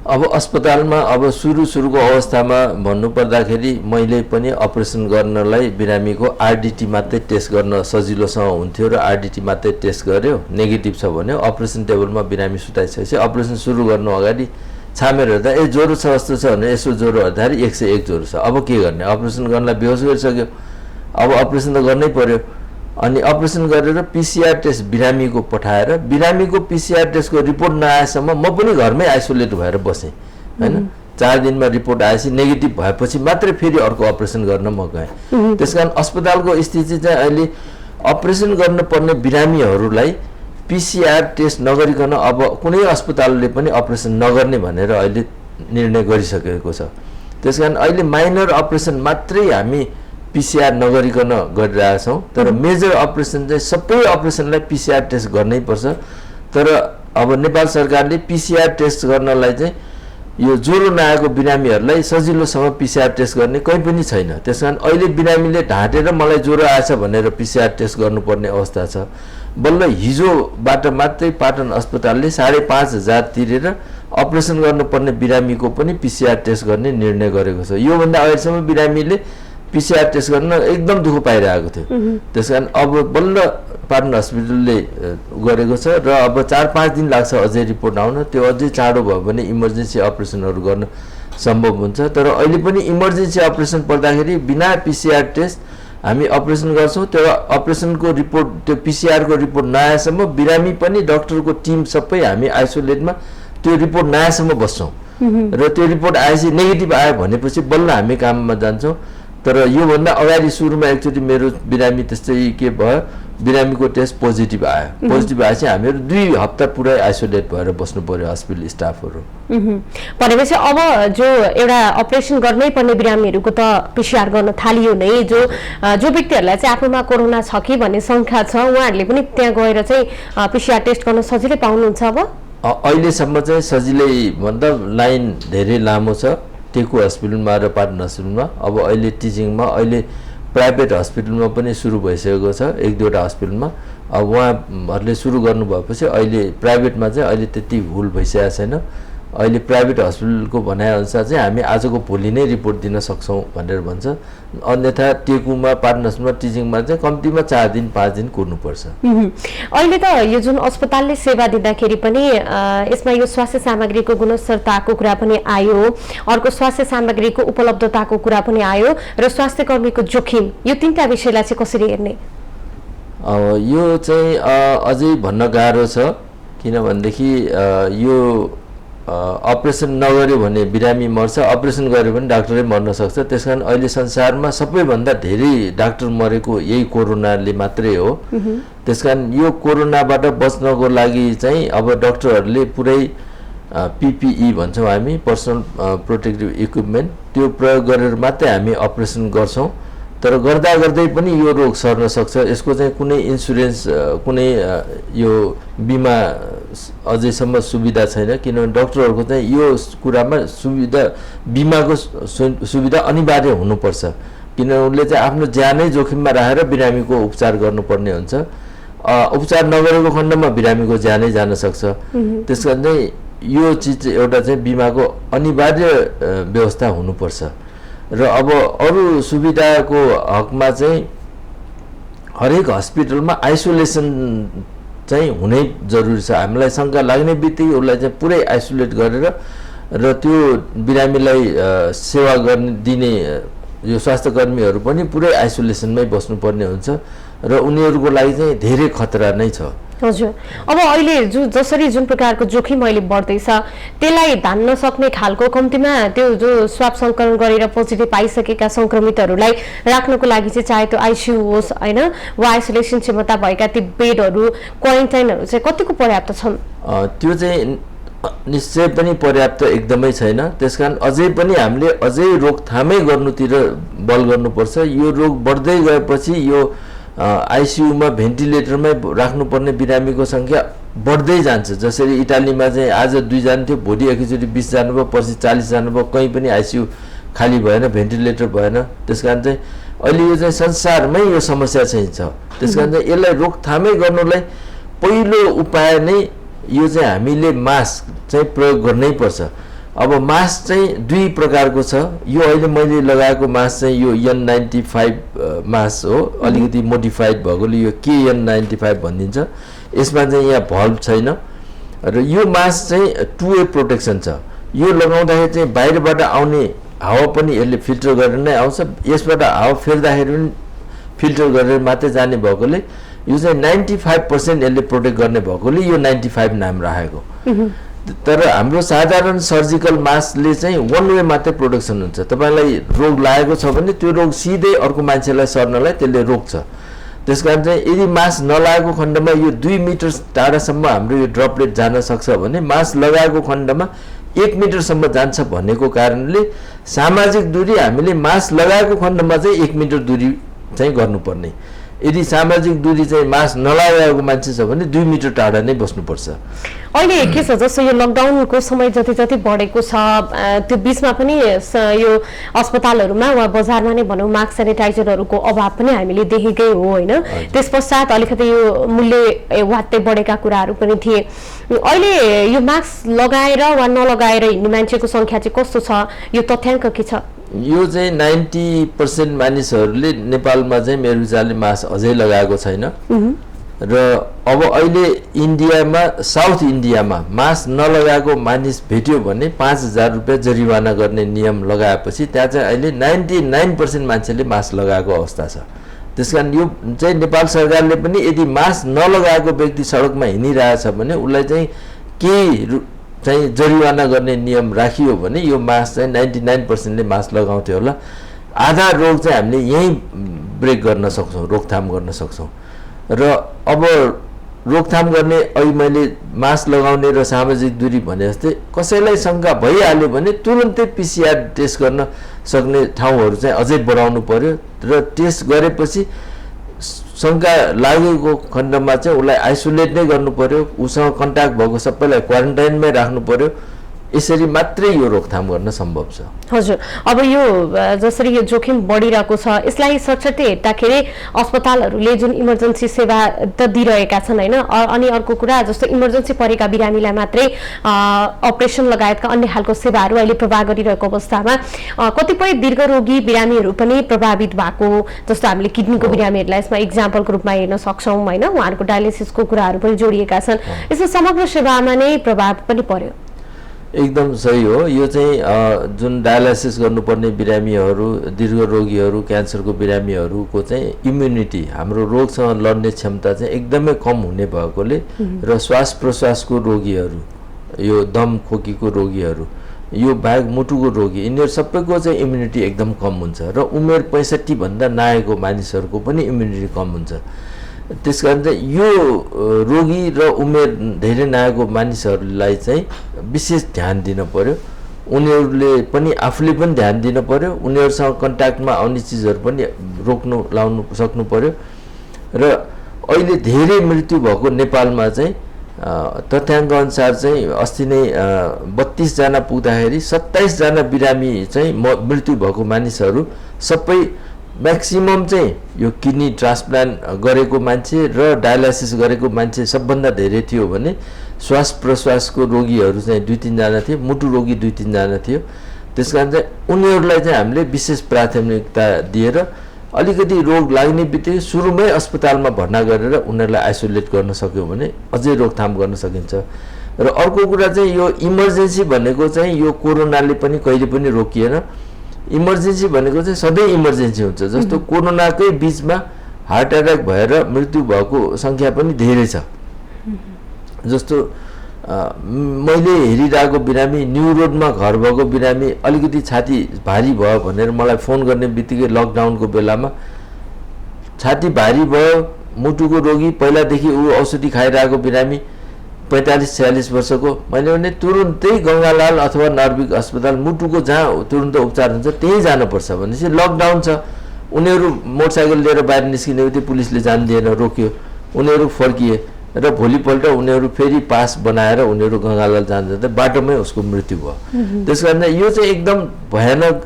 अब अस्पतालमा अब सुरुको अवस्थामा भन्नुपर्दाखेरि मैले पनि अपरेसन गर्नलाई बिरामीको आरडिटी मात्रै टेस्ट गर्न सजिलोसँग हुन्थ्यो र आरडिटी मात्रै टेस्ट गर्यो, नेगेटिभ छ भने अपरेसन टेबलमा बिरामी सुताइसकेपछि अपरेसन सुरु गर्नु अगाडि छामेर हेर्दा ज्वरो छ जस्तो छ भने यसो ज्वरो हेर्दाखेरि 101 ज्वरो छ, अब के गर्ने, अपरेसन गर्नलाई बेहोस गरिसक्यो, अब अपरेसन त गर्नै पर्यो। अनि अपरेसन गरेर पिसिआर टेस्ट बिरामीको पठाएर बिरामीको पिसिआर टेस्टको रिपोर्ट नआएसम्म म पनि घरमै आइसोलेट भएर बसेँ हैन। 4 दिनमा रिपोर्ट आएपछि नेगेटिभ भएपछि मात्रै फेरि अर्को अपरेसन गर्न म गएँ। त्यसकारण अस्पतालको स्थिति चाहिँ अहिले अपरेसन गर्नुपर्ने बिरामीहरूलाई पिसिआर टेस्ट नगरिकन अब कुनै अस्पतालले पनि अपरेसन नगर्ने भनेर अहिले निर्णय गरिसकेको छ। त्यसकारण अहिले माइनर अपरेसन मात्रै हामी पिसिआर नगरिकन गरिरहेछौँ, तर मेजर अपरेसन चाहिँ सबै अपरेसनलाई पिसिआर टेस्ट गर्नै पर्छ। तर अब नेपाल सरकारले पिसिआर टेस्ट गर्नलाई चाहिँ यो ज्वरो नआएको बिरामीहरूलाई सजिलोसँग पिसिआर टेस्ट गर्ने कहीँ पनि छैन। त्यसकारण अहिले बिरामीले ढाँटेर मलाई ज्वरो आएछ भनेर पिसिआर टेस्ट गर्नुपर्ने अवस्था छ। बल्ल हिजोबाट मात्रै पाटन अस्पतालले 5,500 तिरेर अपरेसन गर्नुपर्ने बिरामीको पनि पिसिआर टेस्ट गर्ने निर्णय गरेको छ। योभन्दा अहिलेसम्म बिरामीले पिसिआर टेस्ट गर्न एकदम दुःख पाइरहेको थियो। त्यसकारण अब बल्ल पाटन हस्पिटलले गरेको छ र अब 4-5 दिन लाग्छ अझै रिपोर्ट आउन। त्यो अझै चाँडो भयो भने इमर्जेन्सी अपरेसनहरू गर्न सम्भव हुन्छ। तर अहिले पनि इमर्जेन्सी अपरेसन पर्दाखेरि बिना पिसिआर टेस्ट हामी अपरेसन गर्छौँ। त्यो अपरेसनको रिपोर्ट, त्यो पिसिआरको रिपोर्ट नआएसम्म बिरामी पनि डक्टरको टिम सबै हामी आइसोलेटमा त्यो रिपोर्ट नआएसम्म बस्छौँ र त्यो रिपोर्ट आएपछि नेगेटिभ आयो भनेपछि बल्ल हामी काममा जान्छौँ। तर योभन्दा अगाडि सुरुमा एकचोटि मेरो बिरामी त्यस्तै के भयो, बिरामीको टेस्ट पोजिटिभ आयो। पोजिटिभ आएपछि हामीहरू 2 हप्ता पुरै आइसोलेट भएर बस्नु पर्यो हस्पिटल स्टाफहरू।
भनेपछि अब जो एउटा अपरेसन गर्नै पर्ने बिरामीहरूको त PCR गर्न थालियो नै, जो व्यक्तिहरूलाई चाहिँ आफूमा कोरोना छ कि भन्ने शङ्का छ उहाँहरूले पनि त्यहाँ गएर चाहिँ PCR टेस्ट गर्न सजिलै पाउनुहुन्छ अब?
अहिलेसम्म चाहिँ सजिलै भन्दा लाइन धेरै लामो छ टेकु हस्पिटलमा र पाटन हस्पिटलमा। अब अहिले टिचिङमा अहिले प्राइभेट हस्पिटलमा पनि सुरु भइसकेको छ 1-2वटा हस्पिटलमा। अब उहाँहरूले सुरु गर्नुभएपछि अहिले प्राइभेटमा चाहिँ अहिले त्यति भुल भइसकेको छैन। अहिले प्राइभेट हस्पिटलको भनाइअनुसार चाहिँ हामी आजको भोलि नै रिपोर्ट दिन सक्छौँ भनेर भन्छ। अन्यथा टेकुमा पाटन हस्पिटलमा टिचिङमा चाहिँ कम्तीमा 4 दिन 5 दिन कुर्नुपर्छ।
अहिले त यो जुन अस्पतालले सेवा दिँदाखेरि पनि यसमा यो स्वास्थ्य सामग्रीको गुणस्तरताको कुरा पनि आयो, अर्को स्वास्थ्य सामग्रीको उपलब्धताको कुरा पनि आयो र स्वास्थ्य कर्मीको जोखिम, यो 3टा विषयलाई चाहिँ कसरी हेर्ने?
यो चाहिँ अझै भन्न गाह्रो छ, किनभनेदेखि यो अपरेसन नगर्यो भने बिरामी मर्छ, अपरेसन गर्यो भने डाक्टरै मर्न सक्छ। त्यसकारण अहिले संसारमा सबैभन्दा धेरै डाक्टर मरेको यही कोरोनाले मात्रै हो। त्यसकारण यो कोरोनाबाट बच्नको लागि चाहिँ अब डाक्टरहरूले पुरै PPE भन्छौँ हामी, पर्सनल प्रोटेक्टिभ इक्विपमेन्ट, त्यो प्रयोग गरेर मात्रै हामी अपरेसन गर्छौँ। तर गर्दा गर्दै पनि यो रोग सर्न सक्छ। यसको चाहिँ कुनै इन्सुरेन्स, कुनै यो बिमा अझैसम्म सुविधा छैन, किनभने डाक्टरहरूको चाहिँ यो कुरामा सुविधा, बिमाको सुविधा अनिवार्य हुनुपर्छ, किनभने उनले चाहिँ आफ्नो ज्यानै जोखिममा राखेर बिरामीको उपचार गर्नुपर्ने हुन्छ। उपचार नगरेको खण्डमा बिरामीको ज्यानै जान सक्छ। त्यसकारण चाहिँ यो चिज एउटा चाहिँ बिमाको अनिवार्य व्यवस्था हुनुपर्छ। र अब अरू सुविधाको हकमा चाहिँ हरेक हस्पिटलमा आइसोलेसन चाहिँ हुनै जरुरी छ। हामीलाई शङ्का लाग्ने बित्तिकै उसलाई चाहिँ पुरै आइसोलेट गरेर र त्यो बिरामीलाई सेवा गर्ने दिने यो स्वास्थ्य कर्मीहरू पनि पुरै आइसोलेसनमै बस्नुपर्ने हुन्छ र उनीहरूको लागि चाहिँ धेरै खतरा नै छ।
हजुर, अब अहिले जसरी जुन प्रकारको जोखिम अहिले बढ्दैछ त्यसलाई धान्न सक्ने खालको कम्तीमा त्यो जो स्वाब सङ्कलन गरेर पोजिटिभ पाइसकेका सङ्क्रमितहरूलाई राख्नको लागि चाहिँ चाहे त्यो आइसियु होस् होइन वा आइसोलेसन क्षमता भएका ती बेडहरू, क्वारेन्टाइनहरू चाहिँ कतिको पर्याप्त छन्?
त्यो चाहिँ निश्चय पनि पर्याप्त एकदमै छैन। त्यसकारण अझै पनि हामीले अझै रोकथामै गर्नुतिर बल गर्नुपर्छ। यो रोग बढ्दै गएपछि यो आइसियुमा भेन्टिलेटरमै राख्नुपर्ने बिरामीको सङ्ख्या बढ्दै जान्छ। जसरी इटालीमा चाहिँ आज 2 जना थियो, भोलि एकैचोटि 20 जानुभयो, पर्सि 40 जानुभयो, कहीँ पनि आइसियु खाली भएन, भेन्टिलेटर भएन। त्यसकारण चाहिँ अहिले यो चाहिँ संसारमै यो समस्या चाहिँ छ। त्यसकारण चाहिँ यसलाई रोकथामै गर्नुलाई पहिलो उपाय नै यो चाहिँ हामीले मास्क चाहिँ प्रयोग गर्नै पर्छ। अब मास्क चाहिँ 2 प्रकारको छ। यो अहिले मैले लगाएको मास्क चाहिँ यो N95 मास्क हो, अलिकति मोडिफाइड भएकोले यो KN95 भनिदिन्छ। यसमा चाहिँ यहाँ भल्भ छैन र यो मास्क चाहिँ 2 वे प्रोटेक्सन छ। यो लगाउँदाखेरि चाहिँ बाहिरबाट आउने हावा पनि यसले फिल्टर गरेर नै आउँछ, यसबाट हावा फेर्दाखेरि पनि फिल्टर गरेर मात्रै जाने भएकोले यो चाहिँ 95% यसले प्रोटेक्ट गर्ने भएकोले यो 95 नाम राखेको। तर हाम्रो साधारण सर्जिकल मास्कले चाहिँ 1 वे मात्रै प्रोटेक्सन हुन्छ। तपाईलाई रोग लागेको छ भने त्यो रोग सिधै अर्को मान्छेलाई सर्नलाई त्यसले रोक्छ। त्यसकारण चाहिँ यदि मास्क नलागेको खण्डमा यो 2 मिटर टाढासम्म हाम्रो यो ड्रपलेट जान सक्छ भने मास्क लगाएको खण्डमा 1 मिटरसम्म जान्छ भनेको कारणले सामाजिक दूरी हामीले मास्क लगाएको खण्डमा चाहिँ 1 मिटर दूरी चाहिँ गर्नुपर्ने। यदि सामाजिक दूरी चाहिँ मास्क नलागेको मान्छे छ भने 2 मिटर टाढा नै बस्नुपर्छ।
अहिले के छ जस्तो यो लकडाउनको समय जति जति बढेको छ त्यो बीचमा पनि यो अस्पतालहरूमा वा बजारमा नै भनौँ मास्क सेनिटाइजरहरूको अभाव पनि हामीले देखेकै हो होइन। त्यस पश्चात अलिकति यो मूल्य वात्तै बढेका कुराहरू पनि थिए। अहिले यो मास्क लगाएर वा नलगाएर हिँड्ने मान्छेको सङ्ख्या चाहिँ कस्तो छ, यो तथ्याङ्क के छ?
यो चाहिँ 90% मानिसहरूले नेपालमा चाहिँ मेरो विचारले मास्क अझै लगाएको छैन र अब अहिले इन्डियामा, साउथ इन्डियामा मास्क नलगाएको मानिस भेट्यो भने 5000 रुपियाँ जरिवाना गर्ने नियम लगाएपछि त्यहाँ चाहिँ अहिले 99% मान्छेले मास्क लगाएको अवस्था छ। त्यसकारण यो चाहिँ नेपाल सरकारले पनि यदि मास्क नलगाएको व्यक्ति सडकमा हिँडिरहेछ भने उसलाई चाहिँ केही चाहिँ जरिवाना गर्ने नियम राखियो भने यो मास्क चाहिँ 99%ले मास्क लगाउँथ्यो होला। आधा रोग चाहिँ हामीले यहीँ ब्रेक गर्न सक्छौँ, रोकथाम गर्न सक्छौँ। र अब रोकथाम गर्ने अहिले मैले मास्क लगाउने र सामाजिक दूरी भने जस्तै कसैलाई शङ्का भइहाल्यो भने तुरुन्तै PCR टेस्ट गर्न सक्ने ठाउँहरू चाहिँ अझै बढाउनु पर्यो र टेस्ट गरेपछि शङ्का लागेको खण्डमा चाहिँ उसलाई आइसोलेट नै गर्नु पर्यो, उसँग कन्ट्याक्ट भएको सबैलाई क्वारेन्टाइनमै राख्नु पर्यो। यसरी मात्रै यो रोकथाम गर्न सम्भव छ।
हजुर, अब यो जसरी यो जोखिम बढिरहेको छ यसलाई सचेतै हेर्दाखेरि अस्पतालहरूले जुन इमर्जेन्सी सेवा त दिइरहेका छन् होइन, अनि अर्को कुरा जस्तो इमर्जेन्सी परेका बिरामीलाई मात्रै अपरेसन लगायतका अन्य खालको सेवाहरू अहिले प्रवाह गरिरहेको अवस्थामा कतिपय दीर्घरोगी बिरामीहरू पनि प्रभावित भएको, जस्तो हामीले किडनीको बिरामीहरूलाई यसमा इक्जाम्पलको रूपमा हेर्न सक्छौँ होइन, उहाँहरूको डायलिसिसको कुराहरू पनि जोडिएका छन्। यसो समग्र सेवामा नै प्रभाव पनि पर्यो।
एकदम सही हो। यो चाहिँ जुन डायलाइसिस गर्नुपर्ने बिरामीहरू, दीर्घ रोगीहरू, क्यान्सरको बिरामीहरूको चाहिँ इम्युनिटी, हाम्रो रोगसँग लड्ने क्षमता चाहिँ एकदमै कम हुने भएकोले र श्वास प्रश्वासको रोगीहरू, यो दम खोकीको रोगीहरू, यो बाहेक मुटुको रोगी, यिनीहरू सबैको चाहिँ इम्युनिटी एकदम कम हुन्छ र उमेर 65 भन्दा नआएको मानिसहरूको पनि इम्युनिटी कम हुन्छ। त्यसकारण चाहिँ यो रोगी र उमेर धेरै नआएको मानिसहरूलाई चाहिँ विशेष ध्यान दिन पर्यो। उनीहरूले पनि आफूले पनि ध्यान दिन पर्यो, उनीहरूसँग कन्ट्याक्टमा आउने चिजहरू पनि रोक्नु लाउनु सक्नु पर्यो। र अहिले धेरै मृत्यु भएको नेपालमा चाहिँ तथ्याङ्क अनुसार चाहिँ अस्ति नै 32 जना पुग्दाखेरि 27 जना बिरामी चाहिँ मृत्यु भएको मानिसहरू सबै म्याक्सिमम चाहिँ यो किडनी ट्रान्सप्लान्ट गरेको मान्छे र डायलाइसिस गरेको मान्छे सबभन्दा धेरै थियो भने श्वास प्रश्वासको रोगीहरू चाहिँ 2-3 जना थिए, मुटु रोगी 2-3 जना थियो। त्यसकारण चाहिँ उनीहरूलाई चाहिँ हामीले विशेष प्राथमिकता दिएर अलिकति रोग लाग्ने बित्तिकै सुरुमै अस्पतालमा भर्ना गरेर उनीहरूलाई आइसोलेट गर्न सक्यो भने अझै रोकथाम गर्न सकिन्छ। र अर्को कुरा चाहिँ यो इमर्जेन्सी भनेको चाहिँ यो कोरोनाले पनि कहिले पनि रोकिएन। इमर्जेन्सी भनेको चाहिँ सधैँ इमर्जेन्सी हुन्छ। जस्तो कोरोनाकै बिचमा हार्ट एट्याक भएर मृत्यु भएको सङ्ख्या पनि धेरै छ। जस्तो मैले हेरिरहेको बिरामी, न्यू रोडमा घर भएको बिरामी अलिकति छाती भारी भयो भनेर मलाई फोन गर्ने बित्तिकै लकडाउनको बेलामा छाती भारी भयो, मुटुको रोगी, पहिलादेखि ऊ औषधि खाइरहेको बिरामी 45-46 वर्षको, मैले भने तुरुन्तै गङ्गालाल अथवा नर्विक अस्पताल मुटुको जहाँ तुरुन्त उपचार हुन्छ त्यहीँ जानुपर्छ भनेपछि लकडाउन छ। उनीहरू मोटरसाइकल लिएर बाहिर निस्किने बित्तिकै पुलिसले जान दिएन, रोक्यो, उनीहरू फर्किए र भोलिपल्ट उनीहरू फेरि पास बनाएर उनीहरू गङ्गालाल जाँदा बाटोमै उसको मृत्यु भयो। त्यस कारण यो चाहिँ एकदम भयानक,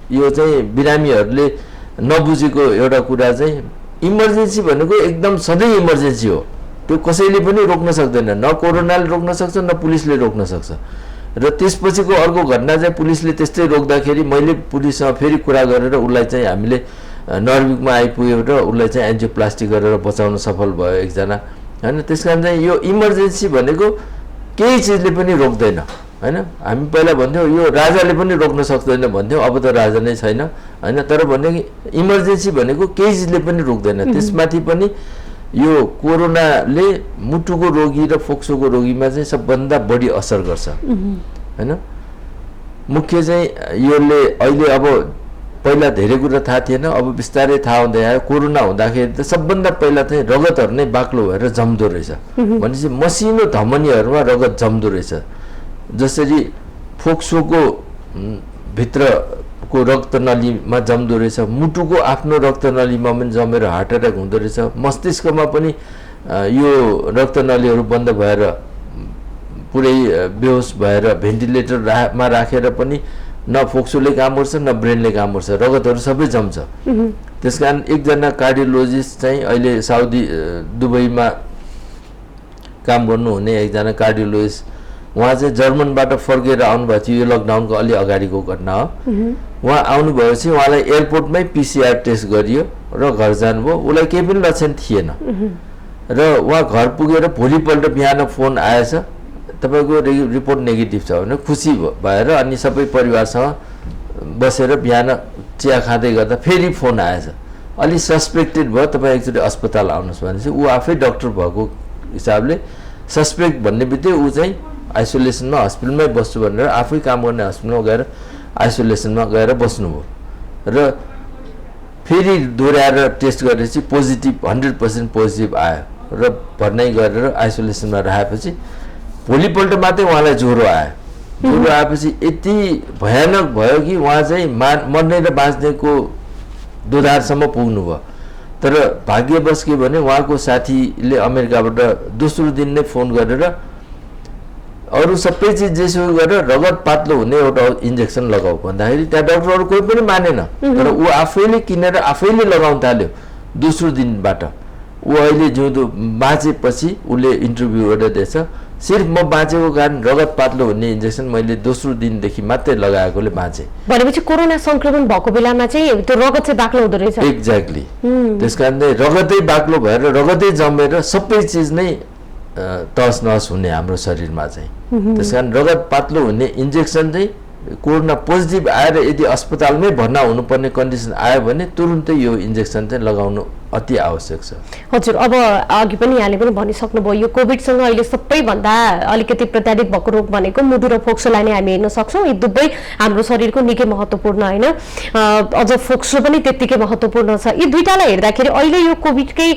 यो चाहिँ बिरामीहरूले नबुझेको एउटा कुरा चाहिँ इमर्जेन्सी भनेको एकदम सधैँ इमर्जेन्सी हो। त्यो कसैले पनि रोक्न सक्दैन, न कोरोनाले रोक्न सक्छ न पुलिसले रोक्न सक्छ। र त्यसपछिको अर्को घटना चाहिँ पुलिसले त्यस्तै रोक्दाखेरि मैले पुलिससँग फेरि कुरा गरेर उसलाई चाहिँ हामीले नर्विकमा आइपुग्यो र उसलाई चाहिँ एन्जियोप्लास्टी गरेर बचाउन सफल भयो एकजना होइन। त्यस कारण चाहिँ यो इमर्जेन्सी भनेको केही चिजले पनि रोक्दैन होइन। हामी पहिला भन्थ्यौँ यो राजाले पनि रोक्न सक्दैन भन्थ्यौँ, अब त राजा नै छैन होइन। तर भन्यो कि इमर्जेन्सी भनेको केही चिजले पनि रोक्दैन। त्यसमाथि पनि यो कोरोनाले मुटुको रोगी र फोक्सोको रोगीमा चाहिँ सबभन्दा बढी असर गर्छ होइन। मुख्य चाहिँ योले अहिले अब पहिला धेरै कुरा थाहा थिएन, अब बिस्तारै थाहा हुँदै आयो। कोरोना हुँदाखेरि त सबभन्दा पहिला चाहिँ रगतहरू नै बाक्लो भएर जम्दो रहेछ भनेपछि मसिनो धमनीहरूमा रगत जम्दो रहेछ। जसरी फोक्सोको भित्रको रक्तनलीमा जम्दो रहेछ, मुटुको आफ्नो रक्तनलीमा पनि जमेर हार्ट एट्याक हुँदो रहेछ, मस्तिष्कमा पनि यो रक्तनलीहरू बन्द भएर पुरै बेहोस भएर भेन्टिलेटरमा राखेर पनि न फोक्सोले काम गर्छ न ब्रेनले काम गर्छ, रगतहरू सबै जम्छ। त्यसकारण एकजना कार्डियोलोजिस्ट चाहिँ अहिले साउदी दुबईमा काम गर्नुहुने एकजना कार्डियोलोजिस्ट, उहाँ चाहिँ जर्मनबाट फर्केर आउनुभएको थियो, यो लकडाउनको अलि अगाडिको घटना हो। उहाँ आउनुभएपछि उहाँलाई एयरपोर्टमै PCR टेस्ट गरियो र घर जानुभयो, उसलाई केही पनि लक्षण थिएन र उहाँ घर पुगेर भोलिपल्ट बिहान फोन आएछ तपाईँको रिपोर्ट नेगेटिभ छ भने खुसी भएर अनि सबै परिवारसँग बसेर बिहान चिया खाँदै गर्दा फेरि फोन आएछ, अलि सस्पेक्टेड भयो, तपाईँ एकचोटि अस्पताल आउनुहोस् भनेपछि ऊ आफै डक्टर भएको हिसाबले सस्पेक्ट भन्ने बित्तिकै ऊ चाहिँ आइसोलेसनमा हस्पिटलमै बस्छु भनेर आफै काम गर्ने हस्पिटलमा गएर आइसोलेसनमा गएर बस्नुभयो र फेरि दोहोऱ्याएर टेस्ट गरेपछि पोजिटिभ 100% पोजिटिभ आयो र भर्ना गरेर आइसोलेसनमा राखेपछि भोलिपल्ट मात्रै उहाँलाई ज्वरो आयो। ज्वरो आएपछि यति भयानक भयो कि उहाँ चाहिँ मर्ने र बाँच्नेको दोधारसम्म पुग्नुभयो। तर भाग्यवश के भने उहाँको साथीले अमेरिकाबाट दोस्रो दिन नै फोन गरेर अरू सबै चिज जेसो गरेर रगत पातलो हुने एउटा इन्जेक्सन लगाऊ भन्दाखेरि त्यहाँ डाक्टरहरू कोही पनि मानेन, तर ऊ आफैले किनेर आफैले लगाउन थाल्यो दोस्रो दिनबाट। ऊ अहिले जिउँदो बाँचेपछि उसले इन्टरभ्यू गरेर दिएछ, सिर्फ म बाँचेको कारण रगत पातलो हुने इन्जेक्सन मैले दोस्रो दिनदेखि मात्रै लगाएकोले बाँचे।
भनेपछि कोरोना संक्रमण भएको बेलामा चाहिँ त्यो रगत चाहिँ बाक्लो हुँदो रहेछ।
एक्ज्याक्टली, त्यसकारण रगतै बाक्लो भएर रगतै जमेर सबै चिज नै तहस नहस हुने हाम्रो शरीरमा चाहिँ। त्यसकारण रगत पातलो हुने इन्जेक्सन चाहिँ कोरोना पोजिटिभ आएर यदि अस्पतालमै भर्ना हुनुपर्ने कन्डिसन आयो भने तुरुन्तै यो इन्जेक्सन चाहिँ लगाउनु अति आवश्यक छ।
हजुर, अब अघि पनि यहाँले पनि भनिसक्नुभयो यो कोभिडसँग अहिले सबैभन्दा अलिकति प्रताडित भएको रोग भनेको मुटु र फोक्सोलाई नै हामी हेर्न सक्छौँ। यी दुवै हाम्रो शरीरको निकै महत्त्वपूर्ण होइन, अझ फोक्सो पनि त्यत्तिकै महत्त्वपूर्ण छ। यी दुईटालाई हेर्दाखेरि अहिले यो कोभिडकै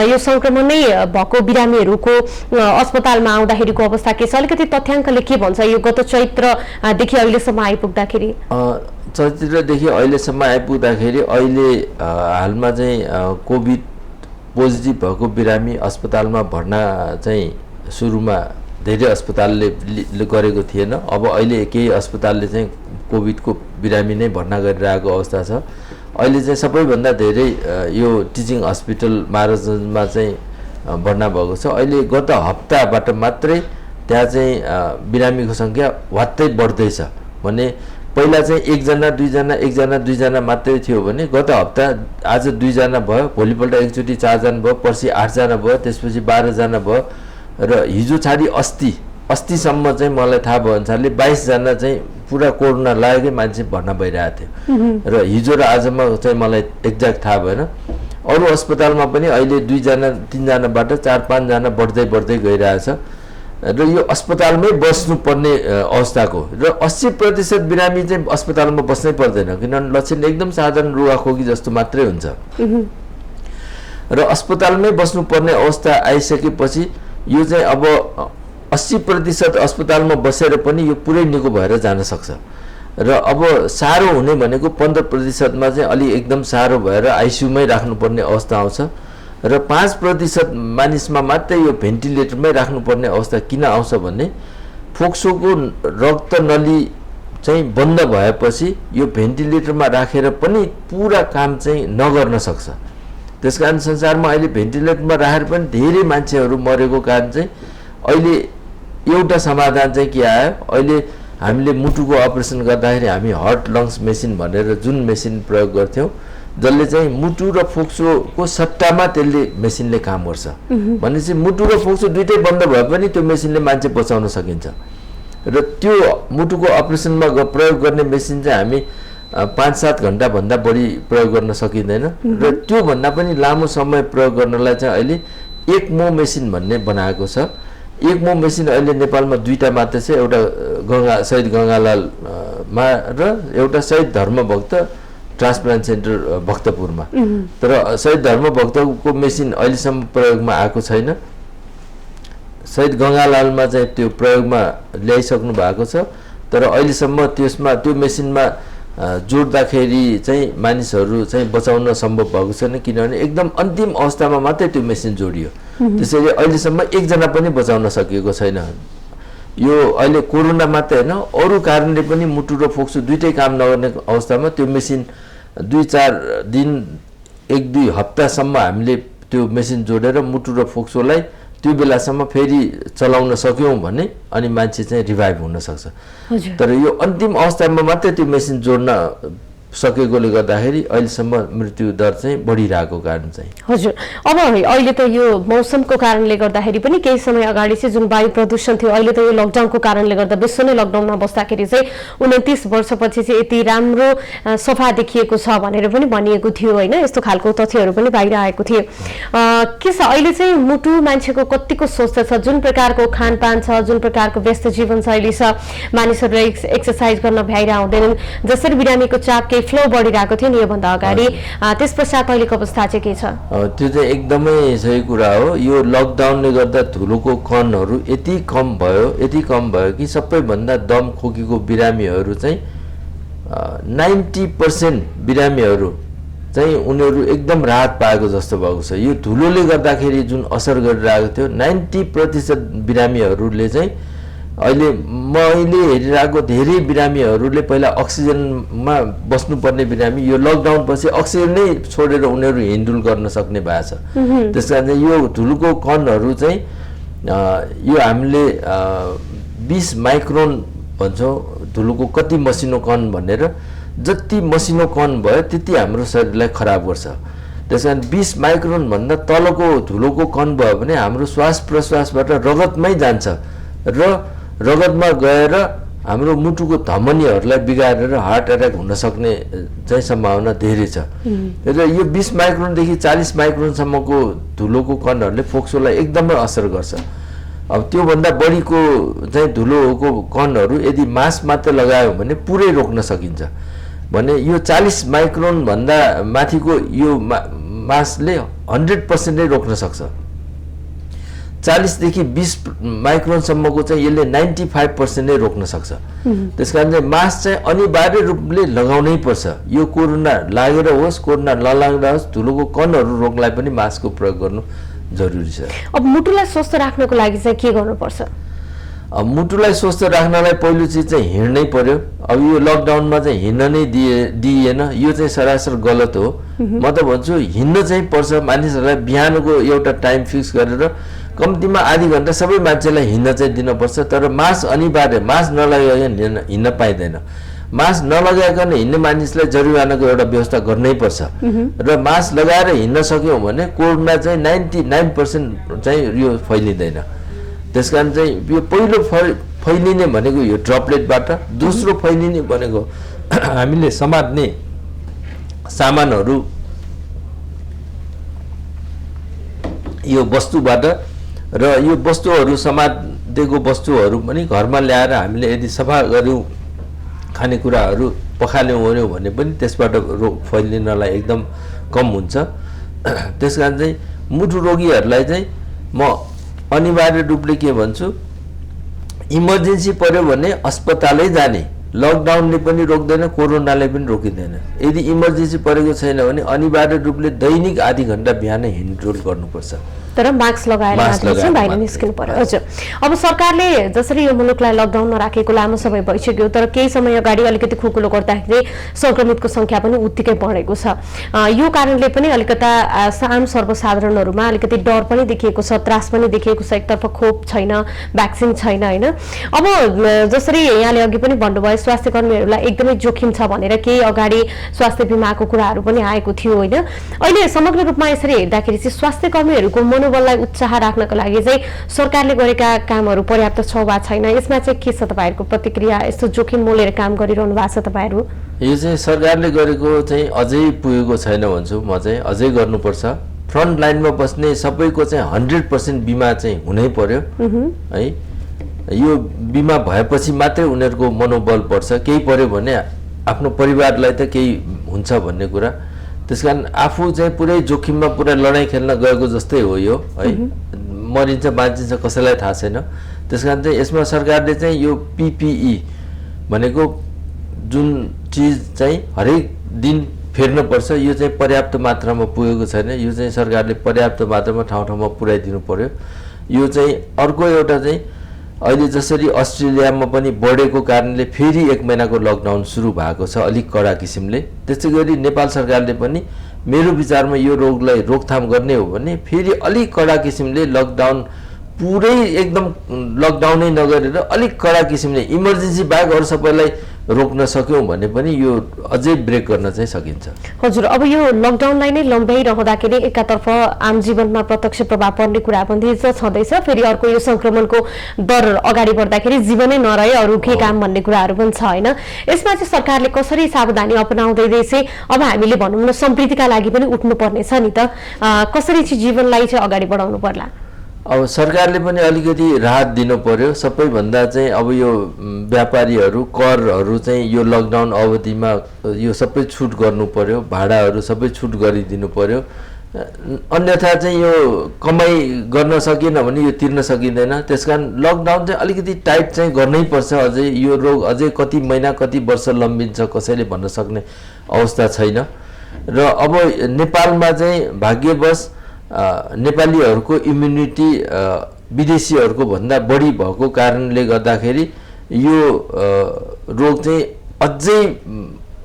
यो संक्रमण नै भएको बिरामीहरूको अस्पतालमा आउँदाखेरिको अवस्था के छ, अलिकति तथ्याङ्कले के भन्छ यो गत चैत्रदेखि अहिलेसम्म आइपुग्दाखेरि?
चैत्रदेखि अहिलेसम्म आइपुग्दाखेरि अहिले हालमा चाहिँ कोभिड पोजिटिभ भएको बिरामी अस्पतालमा भर्ना चाहिँ सुरुमा धेरै अस्पतालले गरेको थिएन। अब अहिले केही अस्पतालले चाहिँ कोभिडको बिरामी नै भर्ना गरिरहेको अवस्था छ। अहिले चाहिँ सबैभन्दा धेरै यो टिचिङ हस्पिटल महाराजगञ्जमा चाहिँ भर्ना भएको छ। अहिले गत हप्ताबाट मात्रै त्यहाँ चाहिँ बिरामीको सङ्ख्या वात्तै बढ्दैछ। भने पहिला चाहिँ एकजना दुईजना मात्रै थियो भने गत हप्ता आज 2 जना भयो, भोलिपल्ट एकचोटि 4 जना भयो, पर्सि 8 जना भयो, त्यसपछि 12 जना भयो र हिजो छाडी अस्तिसम्म चाहिँ मलाई थाहा भयो अनुसारले 22 जना चाहिँ पुरा कोरोना लागेकै मान्छे भर्ना भइरहेको थियो र हिजो र आजमा चाहिँ मलाई एक्ज्याक्ट थाहा भएन। अरू अस्पतालमा पनि अहिले 2 जना 3 जनाबाट 4-5 जना बढ्दै गइरहेछ र यो अस्पतालमै बस्नुपर्ने अवस्थाको र 80% बिरामी चाहिँ अस्पतालमा बस्नै पर्दैन, किनभने लक्षण एकदम साधारण रुगाखोकी जस्तो मात्रै हुन्छ र अस्पतालमै बस्नुपर्ने अवस्था आइसकेपछि यो चाहिँ अब 80% अस्पतालमा बसेर पनि यो पुरै निको भएर जान सक्छ र अब साह्रो हुने भनेको 15%मा चाहिँ अलि एकदम साह्रो भएर आइसियुमै राख्नुपर्ने अवस्था आउँछ र 5% मानिसमा मात्रै यो भेन्टिलेटरमै राख्नुपर्ने अवस्था किन आउँछ भने फोक्सोको रक्त नली चाहिँ बन्द भएपछि यो भेन्टिलेटरमा राखेर पनि पुरा काम चाहिँ नगर्न सक्छ। त्यसकारण संसारमा अहिले भेन्टिलेटरमा राखेर पनि धेरै मान्छेहरू मरेको कारण चाहिँ अहिले एउटा समाधान चाहिँ के आयो, अहिले हामीले मुटुको अपरेसन गर्दाखेरि हामी हार्ट लङ्स मेसिन भनेर जुन मेसिन प्रयोग गर्थ्यौँ जसले चाहिँ मुटु र फोक्सोको सट्टामा त्यसले मेसिनले काम गर्छ। भनेपछि मुटु र फोक्सो दुइटै बन्द भए पनि त्यो मेसिनले मान्छे बचाउन सकिन्छ र त्यो मुटुको अपरेसनमा प्रयोग गर्ने मेसिन चाहिँ हामी 5-7 घण्टा भन्दा बढी प्रयोग गर्न सकिँदैन र त्यो भन्दा पनि लामो समय प्रयोग गर्नलाई चाहिँ अहिले एक्मो मेसिन भन्ने बनाएको छ। एक्मो मेसिन अहिले नेपालमा 2टा मात्र छ, एउटा शहीद गङ्गालालमा र एउटा शहीद धर्मभक्त ट्रान्सप्लान्ट सेन्टर भक्तपुरमा। तर शहीद धर्मभक्तको मेसिन अहिलेसम्म प्रयोगमा आएको छैन। शहीद गङ्गालालमा चाहिँ त्यो प्रयोगमा ल्याइसक्नु भएको छ, तर अहिलेसम्म त्यो मेसिनमा जोड्दाखेरि चाहिँ मानिसहरू चाहिँ बचाउन सम्भव भएको छैन, किनभने एकदम अन्तिम अवस्थामा मात्रै त्यो मेसिन जोडियो। त्यसैले अहिलेसम्म 1 जना पनि बचाउन सकिएको छैन। यो अहिले कोरोना मात्रै होइन, अरू कारणले पनि मुटु र फोक्सो दुइटै काम नगर्ने अवस्थामा त्यो मेसिन 2-4 दिन 1-2 हप्तासम्म हामीले त्यो मेसिन जोडेर मुटु र फोक्सोलाई त्यो बेलासम्म फेरि चलाउन सक्यौँ भने अनि मान्छे चाहिँ रिभाइभ हुन सक्छ। तर यो अन्तिम अवस्थामा मात्रै त्यो मेसिन जोड्न सकेकोले गर्दाखेरि अहिलेसम्म मृत्यु दर चाहिँ बढिरहेको कारण चाहिँ
हजुर। अब अहिले त यो मौसमको कारणले गर्दाखेरि पनि केही समय अगाडि चाहिँ जुन वायु प्रदूषण थियो, अहिले त यो लकडाउनको कारणले गर्दा विश्व नै लकडाउनमा बस्दाखेरि चाहिँ 29 वर्षपछि चाहिँ यति राम्रो सफा देखिएको छ भनेर पनि भनिएको थियो होइन। यस्तो खालको तथ्यहरू पनि बाहिर आएको थियो। के छ अहिले चाहिँ मुटु मान्छेको कतिको स्वस्थ छ, जुन प्रकारको खानपान छ, जुन प्रकारको व्यस्त जीवनशैली छ, मानिसहरूले एक्सर्साइज गर्न भ्याएर आउँदैनन्, जसरी बिरामीको चाप केही फ्लो बढिरहेको थियो नि योभन्दा अगाडि, त्यस पश्चात अहिलेको अवस्था चाहिँ के छ?
त्यो चाहिँ एकदमै सही कुरा हो। यो लकडाउनले गर्दा धुलोको कणहरू यति कम भयो कि सबैभन्दा दम खोकीको बिरामीहरू चाहिँ 90% बिरामीहरू चाहिँ उनीहरू एकदम राहत पाएको जस्तो भएको छ। यो धुलोले गर्दाखेरि जुन असर गरिरहेको थियो 90% बिरामीहरूले चाहिँ मैले हेरिरहेको धेरै बिरामीहरूले पहिला अक्सिजनमा बस्नुपर्ने बिरामी यो लकडाउन पछि अक्सिजन नै छोडेर उनीहरू हिँडडुल गर्न सक्ने भएको छ। त्यस कारण चाहिँ यो धुलोको कणहरू चाहिँ यो हामीले 20 माइक्रोन भन्छौँ धुलोको कति मसिनो कण भनेर, जति मसिनो कण भयो त्यति हाम्रो शरीरलाई खराब गर्छ। त्यस कारण 20 माइक्रोन भन्दा तलको धुलोको कण भयो भने हाम्रो श्वास प्रश्वासबाट रगतमै जान्छ र रगतमा गएर हाम्रो मुटुको धमनीहरूलाई बिगारेर हार्ट एट्याक हुन सक्ने चाहिँ सम्भावना धेरै छ। र यो 20 माइक्रोनदेखि 40 माइक्रोनसम्मको धुलोको कणहरूले फोक्सोलाई एकदमै असर गर्छ। अब त्योभन्दा बढीको चाहिँ धुलोको कणहरू यदि मास्क मात्र लगायो भने पुरै रोक्न सकिन्छ भने यो 40 माइक्रोन भन्दा माथिको यो मास्कले 100% नै रोक्न सक्छ। 40 देखि 20 माइक्रोनसम्मको चाहिँ यसले 95% नै रोक्न सक्छ। त्यसकारण चाहिँ मास्क चाहिँ अनिवार्य रूपले लगाउनै पर्छ। यो कोरोना लागेर होस् कोरोना नलाग्दा होस् धुलोको कणहरू रोक्नलाई पनि मास्कको प्रयोग गर्नु जरुरी छ।
अब मुटुलाई स्वस्थ राख्नको लागि चाहिँ के गर्नुपर्छ?
मुटुलाई स्वस्थ राख्नलाई पहिलो चिज चाहिँ हिँड्नै पर्यो। अब यो लकडाउनमा चाहिँ हिँड्न नै दिइएन, यो चाहिँ सरासर गलत हो। म त भन्छु हिँड्न चाहिँ पर्छ। मानिसहरूलाई बिहानको एउटा टाइम फिक्स गरेर कम्तीमा आधी घन्टा सबै मान्छेलाई हिँड्न चाहिँ दिनुपर्छ। तर मास्क अनिवार्य, मास्क नलगाइकन हिँड्न पाइँदैन। मास्क नलगाइकन हिँड्ने मानिसलाई जरिवानाको एउटा व्यवस्था गर्नै पर्छ। र मास्क लगाएर हिँड्न सक्यौँ भने कोरोना चाहिँ 99% चाहिँ यो फैलिँदैन। त्यसकारण चाहिँ यो पहिलो फैलिने भनेको यो ड्रपलेटबाट, दोस्रो फैलिने भनेको हामीले समात्ने सामानहरू यो वस्तुबाट, र यो वस्तुहरू समातेको वस्तुहरू पनि घरमा ल्याएर हामीले यदि सफा गऱ्यौँ, खानेकुराहरू पखाल्यौँ ओर्यौँ भने पनि त्यसबाट रोग फैलिनलाई एकदम कम हुन्छ। त्यसकारण चाहिँ मुटु रोगीहरूलाई चाहिँ म अनिवार्य रूपले के भन्छु, इमर्जेन्सी पर्यो भने अस्पतालै जाने। लकडाउनले पनि रोक्दैन, कोरोनाले पनि रोकिँदैन। यदि इमर्जेन्सी परेको छैन भने अनिवार्य रूपले दैनिक आधी घन्टा बिहानै हिँडडुल गर्नुपर्छ।
तर मास्क लगाएर चाहिँ बाहिर निस्किनु पर्यो। हजुर। अब सरकारले जसरी यो मुलुकलाई लकडाउनमा राखेको लामो समय भइसक्यो, तर केही समय अगाडि अलिकति खुकुलो गर्दाखेरि संक्रमितको संख्या पनि उत्तिकै बढेको छ। यो कारणले पनि अलिकता आम सर्वसाधारणहरूमा अलिकति डर पनि देखिएको छ, त्रास पनि देखिएको छ। एकतर्फ खोप छैन, भ्याक्सिन छैन होइन। अब जसरी यहाँले अघि पनि भन्नुभयो स्वास्थ्य कर्मीहरूलाई एकदमै जोखिम छ भनेर केही अगाडि स्वास्थ्य बिमाको कुराहरू पनि आएको थियो होइन। अहिले समग्र रूपमा यसरी हेर्दाखेरि चाहिँ स्वास्थ्य कर्मीहरूको मनोबललाई उत्साह राख्नको लागि चाहिँ सरकारले गरेका कामहरू पर्याप्त छ वा छैन, यसमा चाहिँ के छ तपाईँहरूको प्रतिक्रिया? यस्तो जोखिम मोलेर काम गरिरहनु भएको छ तपाईँहरू?
यो चाहिँ सरकारले गरेको चाहिँ अझै पुगेको छैन भन्छु म चाहिँ। अझै गर्नुपर्छ। फ्रन्ट लाइनमा बस्ने सबैको चाहिँ 100% बिमा चाहिँ हुनै पर्यो है। यो बिमा भएपछि मात्रै उनीहरूको मनोबल बढ्छ। केही पर्यो भने आफ्नो परिवारलाई त केही हुन्छ भन्ने कुरा। त्यसकारण आफू चाहिँ पुरै जोखिममा पुरा लडाइँ खेल्न गएको जस्तै हो यो है। मरिन्छ बाँचिन्छ कसैलाई थाहा छैन। त्यसकारण चाहिँ यसमा सरकारले चाहिँ यो PPE भनेको जुन चिज चाहिँ हरेक दिन फेर्नुपर्छ, यो चाहिँ पर्याप्त मात्रामा पुगेको छैन। यो चाहिँ सरकारले पर्याप्त मात्रामा ठाउँ ठाउँमा पुर्याइदिनु पर्यो। यो चाहिँ अर्को एउटा चाहिँ अहिले जसरी अस्ट्रेलियामा पनि बढेको कारणले फेरि 1 महिनाको लकडाउन सुरु भएको छ अलिक कडा किसिमले। त्यसै गरी नेपाल सरकारले पनि मेरो विचारमा यो रोगलाई रोकथाम गर्ने हो भने फेरि अलिक कडा किसिमले लकडाउन पुरै एकदम लकडाउनै नगरेर अलिक कडा किसिमले इमर्जेन्सी बाहेक अरू सबैलाई रोक्न सक्यौँ भने पनि यो अझै ब्रेक गर्न चाहिँ सकिन्छ।
हजुर, अब यो लकडाउनलाई नै लम्ब्याइरहँदाखेरि एकातर्फ आम जीवनमा प्रत्यक्ष प्रभाव पर्ने कुरा पनि छँदैछ, फेरि अर्को यो संक्रमणको दर अगाडि बढ्दाखेरि जीवनै नरहे अरू के काम भन्ने कुराहरू पनि छ होइन। यसमा चाहिँ सरकारले कसरी सावधानी अपनाउँदै चाहिँ अब हामीले भनौँ न समृद्धिका लागि पनि उठ्नुपर्नेछ नि त, कसरी चाहिँ जीवनलाई चाहिँ अगाडि बढाउनु पर्ला?
अब सरकारले पनि अलिकति राहत दिनु पर्यो। सबैभन्दा चाहिँ अब यो व्यापारीहरू करहरू चाहिँ यो लकडाउन अवधिमा यो सबै छुट गर्नु पर्यो, भाडाहरू सबै छुट गरिदिनु पर्यो। अन्यथा चाहिँ यो कमाइ गर्न सकिएन भने यो तिर्न सकिँदैन। त्यसकारण लकडाउन चाहिँ अलिकति टाइट चाहिँ गर्नै पर्छ। अझै यो रोग अझै कति महिना कति वर्ष लम्बिन्छ कसैले भन्न सक्ने अवस्था छैन। र अब नेपालमा चाहिँ भाग्यवश नेपालीहरूको इम्युनिटी विदेशीहरूको भन्दा बढी भएको कारणले गर्दाखेरि यो रोग चाहिँ अझै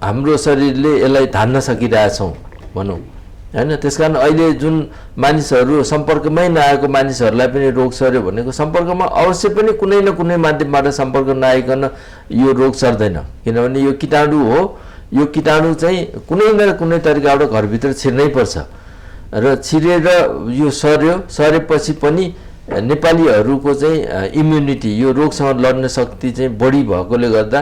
हाम्रो शरीरले यसलाई धान्न सकिरहेछौँ भनौँ हैन। त्यसकारण अहिले जुन मानिसहरू सम्पर्कमै नआएको मानिसहरूलाई पनि रोग सर्यो भनेको सम्पर्कमा अवश्य पनि कुनै न कुनै माध्यमबाट सम्पर्क नआइकन यो रोग सर्दैन, किनभने यो कीटाणु हो। यो कीटाणु चाहिँ कुनै न कुनै तरिकाबाट घरभित्र छिर्नै पर्छ र छिरेर यो सरेपछि पनि नेपालीहरूको चाहिँ इम्युनिटी यो रोगसँग लड्ने शक्ति चाहिँ बढी भएकोले गर्दा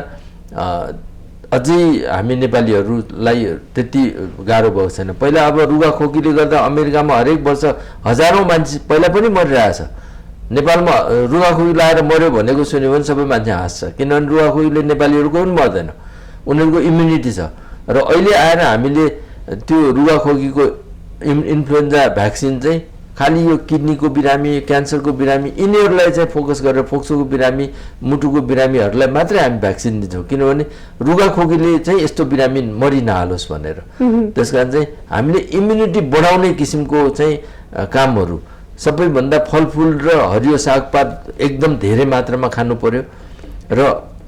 अझै हामी नेपालीहरूलाई त्यति गाह्रो भएको छैन। पहिला अब रुगाखोकीले गर्दा अमेरिकामा हरेक वर्ष हजारौँ मान्छे पहिला पनि मरिरहेछ। नेपालमा रुगाखोकी लाएर मर्यो भनेको सुन्यो भने सबै मान्छे हाँस्छ, किनभने रुगाखोकीले नेपालीहरूको पनि मर्दैन, उनीहरूको इम्युनिटी छ। र अहिले आएर हामीले त्यो रुगाखोकीको इन्फ्लुएन्जा भ्याक्सिन चाहिँ खालि यो किडनीको बिरामी, क्यान्सरको बिरामी यिनीहरूलाई चाहिँ फोकस गरेर फोक्सोको बिरामी, मुटुको बिरामीहरूलाई मात्रै हामी भ्याक्सिन दिन्छौँ, किनभने रुगाखोकीले चाहिँ यस्तो बिरामी मरि नहालोस् भनेर। त्यसकारण चाहिँ हामीले इम्युनिटी बढाउने किसिमको चाहिँ कामहरू सबैभन्दा फलफुल र हरियो सागपात एकदम धेरै मात्रामा खानु पर्यो र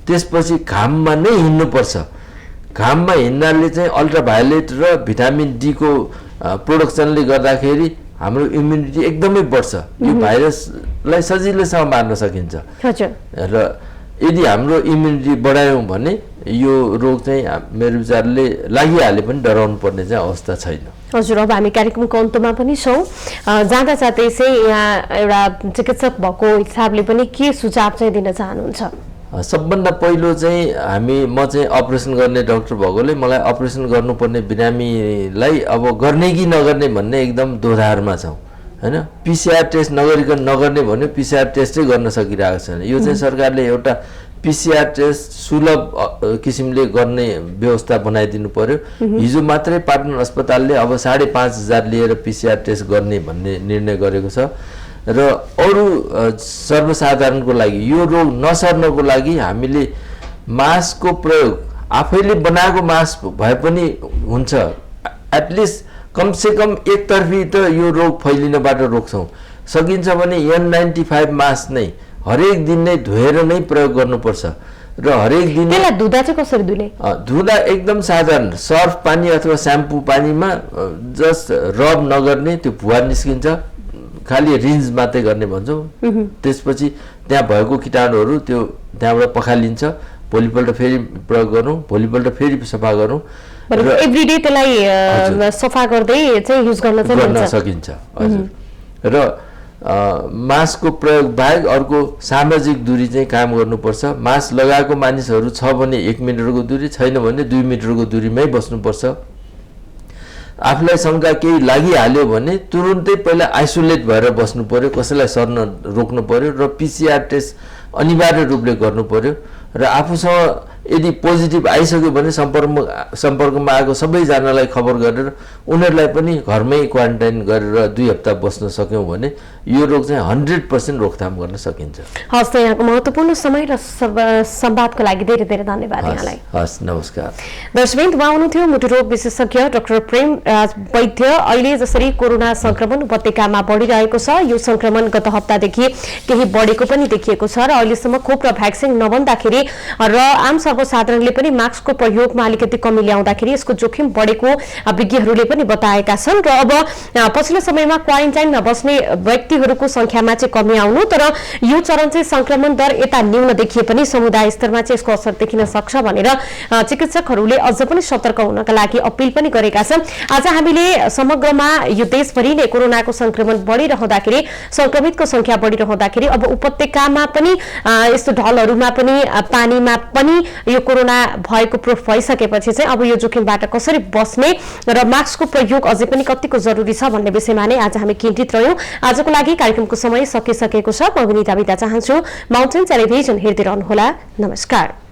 त्यसपछि घाममा नै हिँड्नुपर्छ। घाममा हिँड्नाले चाहिँ अल्ट्राभायोलेट र भिटामिन डी को प्रोडक्सनले गर्दाखेरि हाम्रो इम्युनिटी एकदमै बढ्छ। यो भाइरसलाई सजिलैसँग मार्न सकिन्छ। र यदि हाम्रो इम्युनिटी बढायौँ भने यो रोग चाहिँ मेरो विचारले लागिहाले पनि डराउनु पर्ने चाहिँ अवस्था छैन।
हजुर, अब हामी कार्यक्रमको अन्तमा पनि छौँ। जाँदा जाँदै चाहिँ यहाँ एउटा चिकित्सक भएको हिसाबले पनि के सुझाव चाहिँ दिन चाहनुहुन्छ?
सबभन्दा पहिलो चाहिँ म चाहिँ अपरेसन गर्ने डाक्टर भएकोले मलाई अपरेसन गर्नुपर्ने बिरामीलाई अब गर्ने कि नगर्ने भन्ने एकदम दोधारमा छौँ हैन। पिसिआर टेस्ट नगरिकन नगर्ने भन्यो, पिसिआर टेस्टै गर्न सकिरहेको छैन। यो चाहिँ सरकारले एउटा पिसिआर टेस्ट सुलभ किसिमले गर्ने व्यवस्था बनाइदिनु पर्यो। हिजो मात्रै पाटन अस्पतालले अब 5,500 लिएर पिसिआर टेस्ट गर्ने भन्ने निर्णय गरेको छ। र अरू सर्वसाधारणको लागि यो रोग नसर्नको लागि हामीले मास्कको प्रयोग आफैले बनाएको मास्क भए पनि हुन्छ, एटलिस्ट कमसेकम एकतर्फी त यो रोग फैलिनबाट रोक्छौँ। सकिन्छ भने N95 मास्क नै हरेक दिन नै धोएर नै प्रयोग गर्नुपर्छ र हरेक दिन
धुँदा चाहिँ कसरी धुने?
धुँदा एकदम साधारण सर्फ पानी अथवा स्याम्पू पानीमा जस्ट रब नगर्ने, त्यो भुवा निस्किन्छ, खालि रिन्ज मात्रै गर्ने भन्छौँ। त्यसपछि त्यहाँ भएको कीटाणुहरू त्यो त्यहाँबाट पखालिन्छ। भोलिपल्ट फेरि प्रयोग गरौँ, भोलिपल्ट फेरि सफा गरौँ र
एभ्रीडे त्यसलाई सफा गर्दै चाहिँ युज गर्न
सकिन्छ। हजुर, र मास्कको प्रयोग बाहेक अर्को सामाजिक दूरी चाहिँ काम गर्नुपर्छ। मास्क लगाएको मानिसहरू छ भने 1 मिटरको दूरी, छैन भने 2 मिटरको दूरीमै बस्नुपर्छ। आफूलाई शङ्का केही लागिहाल्यो भने तुरुन्तै पहिला आइसोलेट भएर बस्नु पर्यो, कसैलाई सर्न रोक्नु पर्यो र पिसिआर टेस्ट अनिवार्य रूपले गर्नु पर्यो। र आफूसँग यदि पोजिटिभ आइसक्यो भने सम्पर्कमा आएको सबैजनालाई खबर गरेर उनीहरूलाई पनि घरमै क्वारेन्टाइन गरेर 2 हप्ता बस्न सक्यौँ भने यो रोग चाहिँ 100% रोकथाम गर्न सकिन्छ।
हस्, यहाँको महत्त्वपूर्ण समय र संवादको लागि धेरै धेरै धन्यवाद यहाँलाई।
हस्, नमस्कार।
दर्शकवृन्द, उहाँ हुनुहुन्थ्यो मुटु रोग विशेषज्ञ डाक्टर प्रेमराज वैद्य। अहिले जसरी कोरोना संक्रमण उपत्यकामा बढिरहेको छ, यो संक्रमण गत हप्तादेखि केही बढेको पनि देखिएको छ र अहिलेसम्म खोप र भ्याक्सिन नबन्दाखेरि र आम सर्वसाधारणले पनि मास्कको प्रयोगमा अलिकति कमी ल्याउँदाखेरि यसको जोखिम बढेको विज्ञहरूले पनि बताएका छन् र अब पछिल्लो समयमा क्वारेन्टाइनमा बस्ने व्यक्तिहरूको संख्यामा चाहिँ कमी आउनु, तर यो चरण चाहिँ संक्रमण दर यता न्यून देखिए पनि समुदाय स्तरमा चाहिँ यसको असर देखिन सक्छ भनेर चिकित्सकहरूले अझ पनि सतर्क हुनका लागि अपील पनि गरेका छन्। आज हामीले समग्रमा यो देशभरि नै कोरोनाको संक्रमण बढिरहँदाखेरि, संक्रमितको संख्या बढिरहँदाखेरि अब उपत्यकामा पनि यस्तो ढलहरूमा पनि पानीमा पनि यो कोरोना भएको प्रुफ भइसकेपछि चाहिँ अब यो जोखिमबाट कसरी बस्ने र मास्कको प्रयोग अझै पनि कतिको जरुरी छ भन्ने विषयमा नै आज हामी केन्द्रित रह्यौं। आजको लागि कार्यक्रमको समय सकिसकेको छ। म विनिता बिदा चाहन्छु। माउन्टेन टेलिभिजन हेर्दै रहनुहोला। नमस्कार।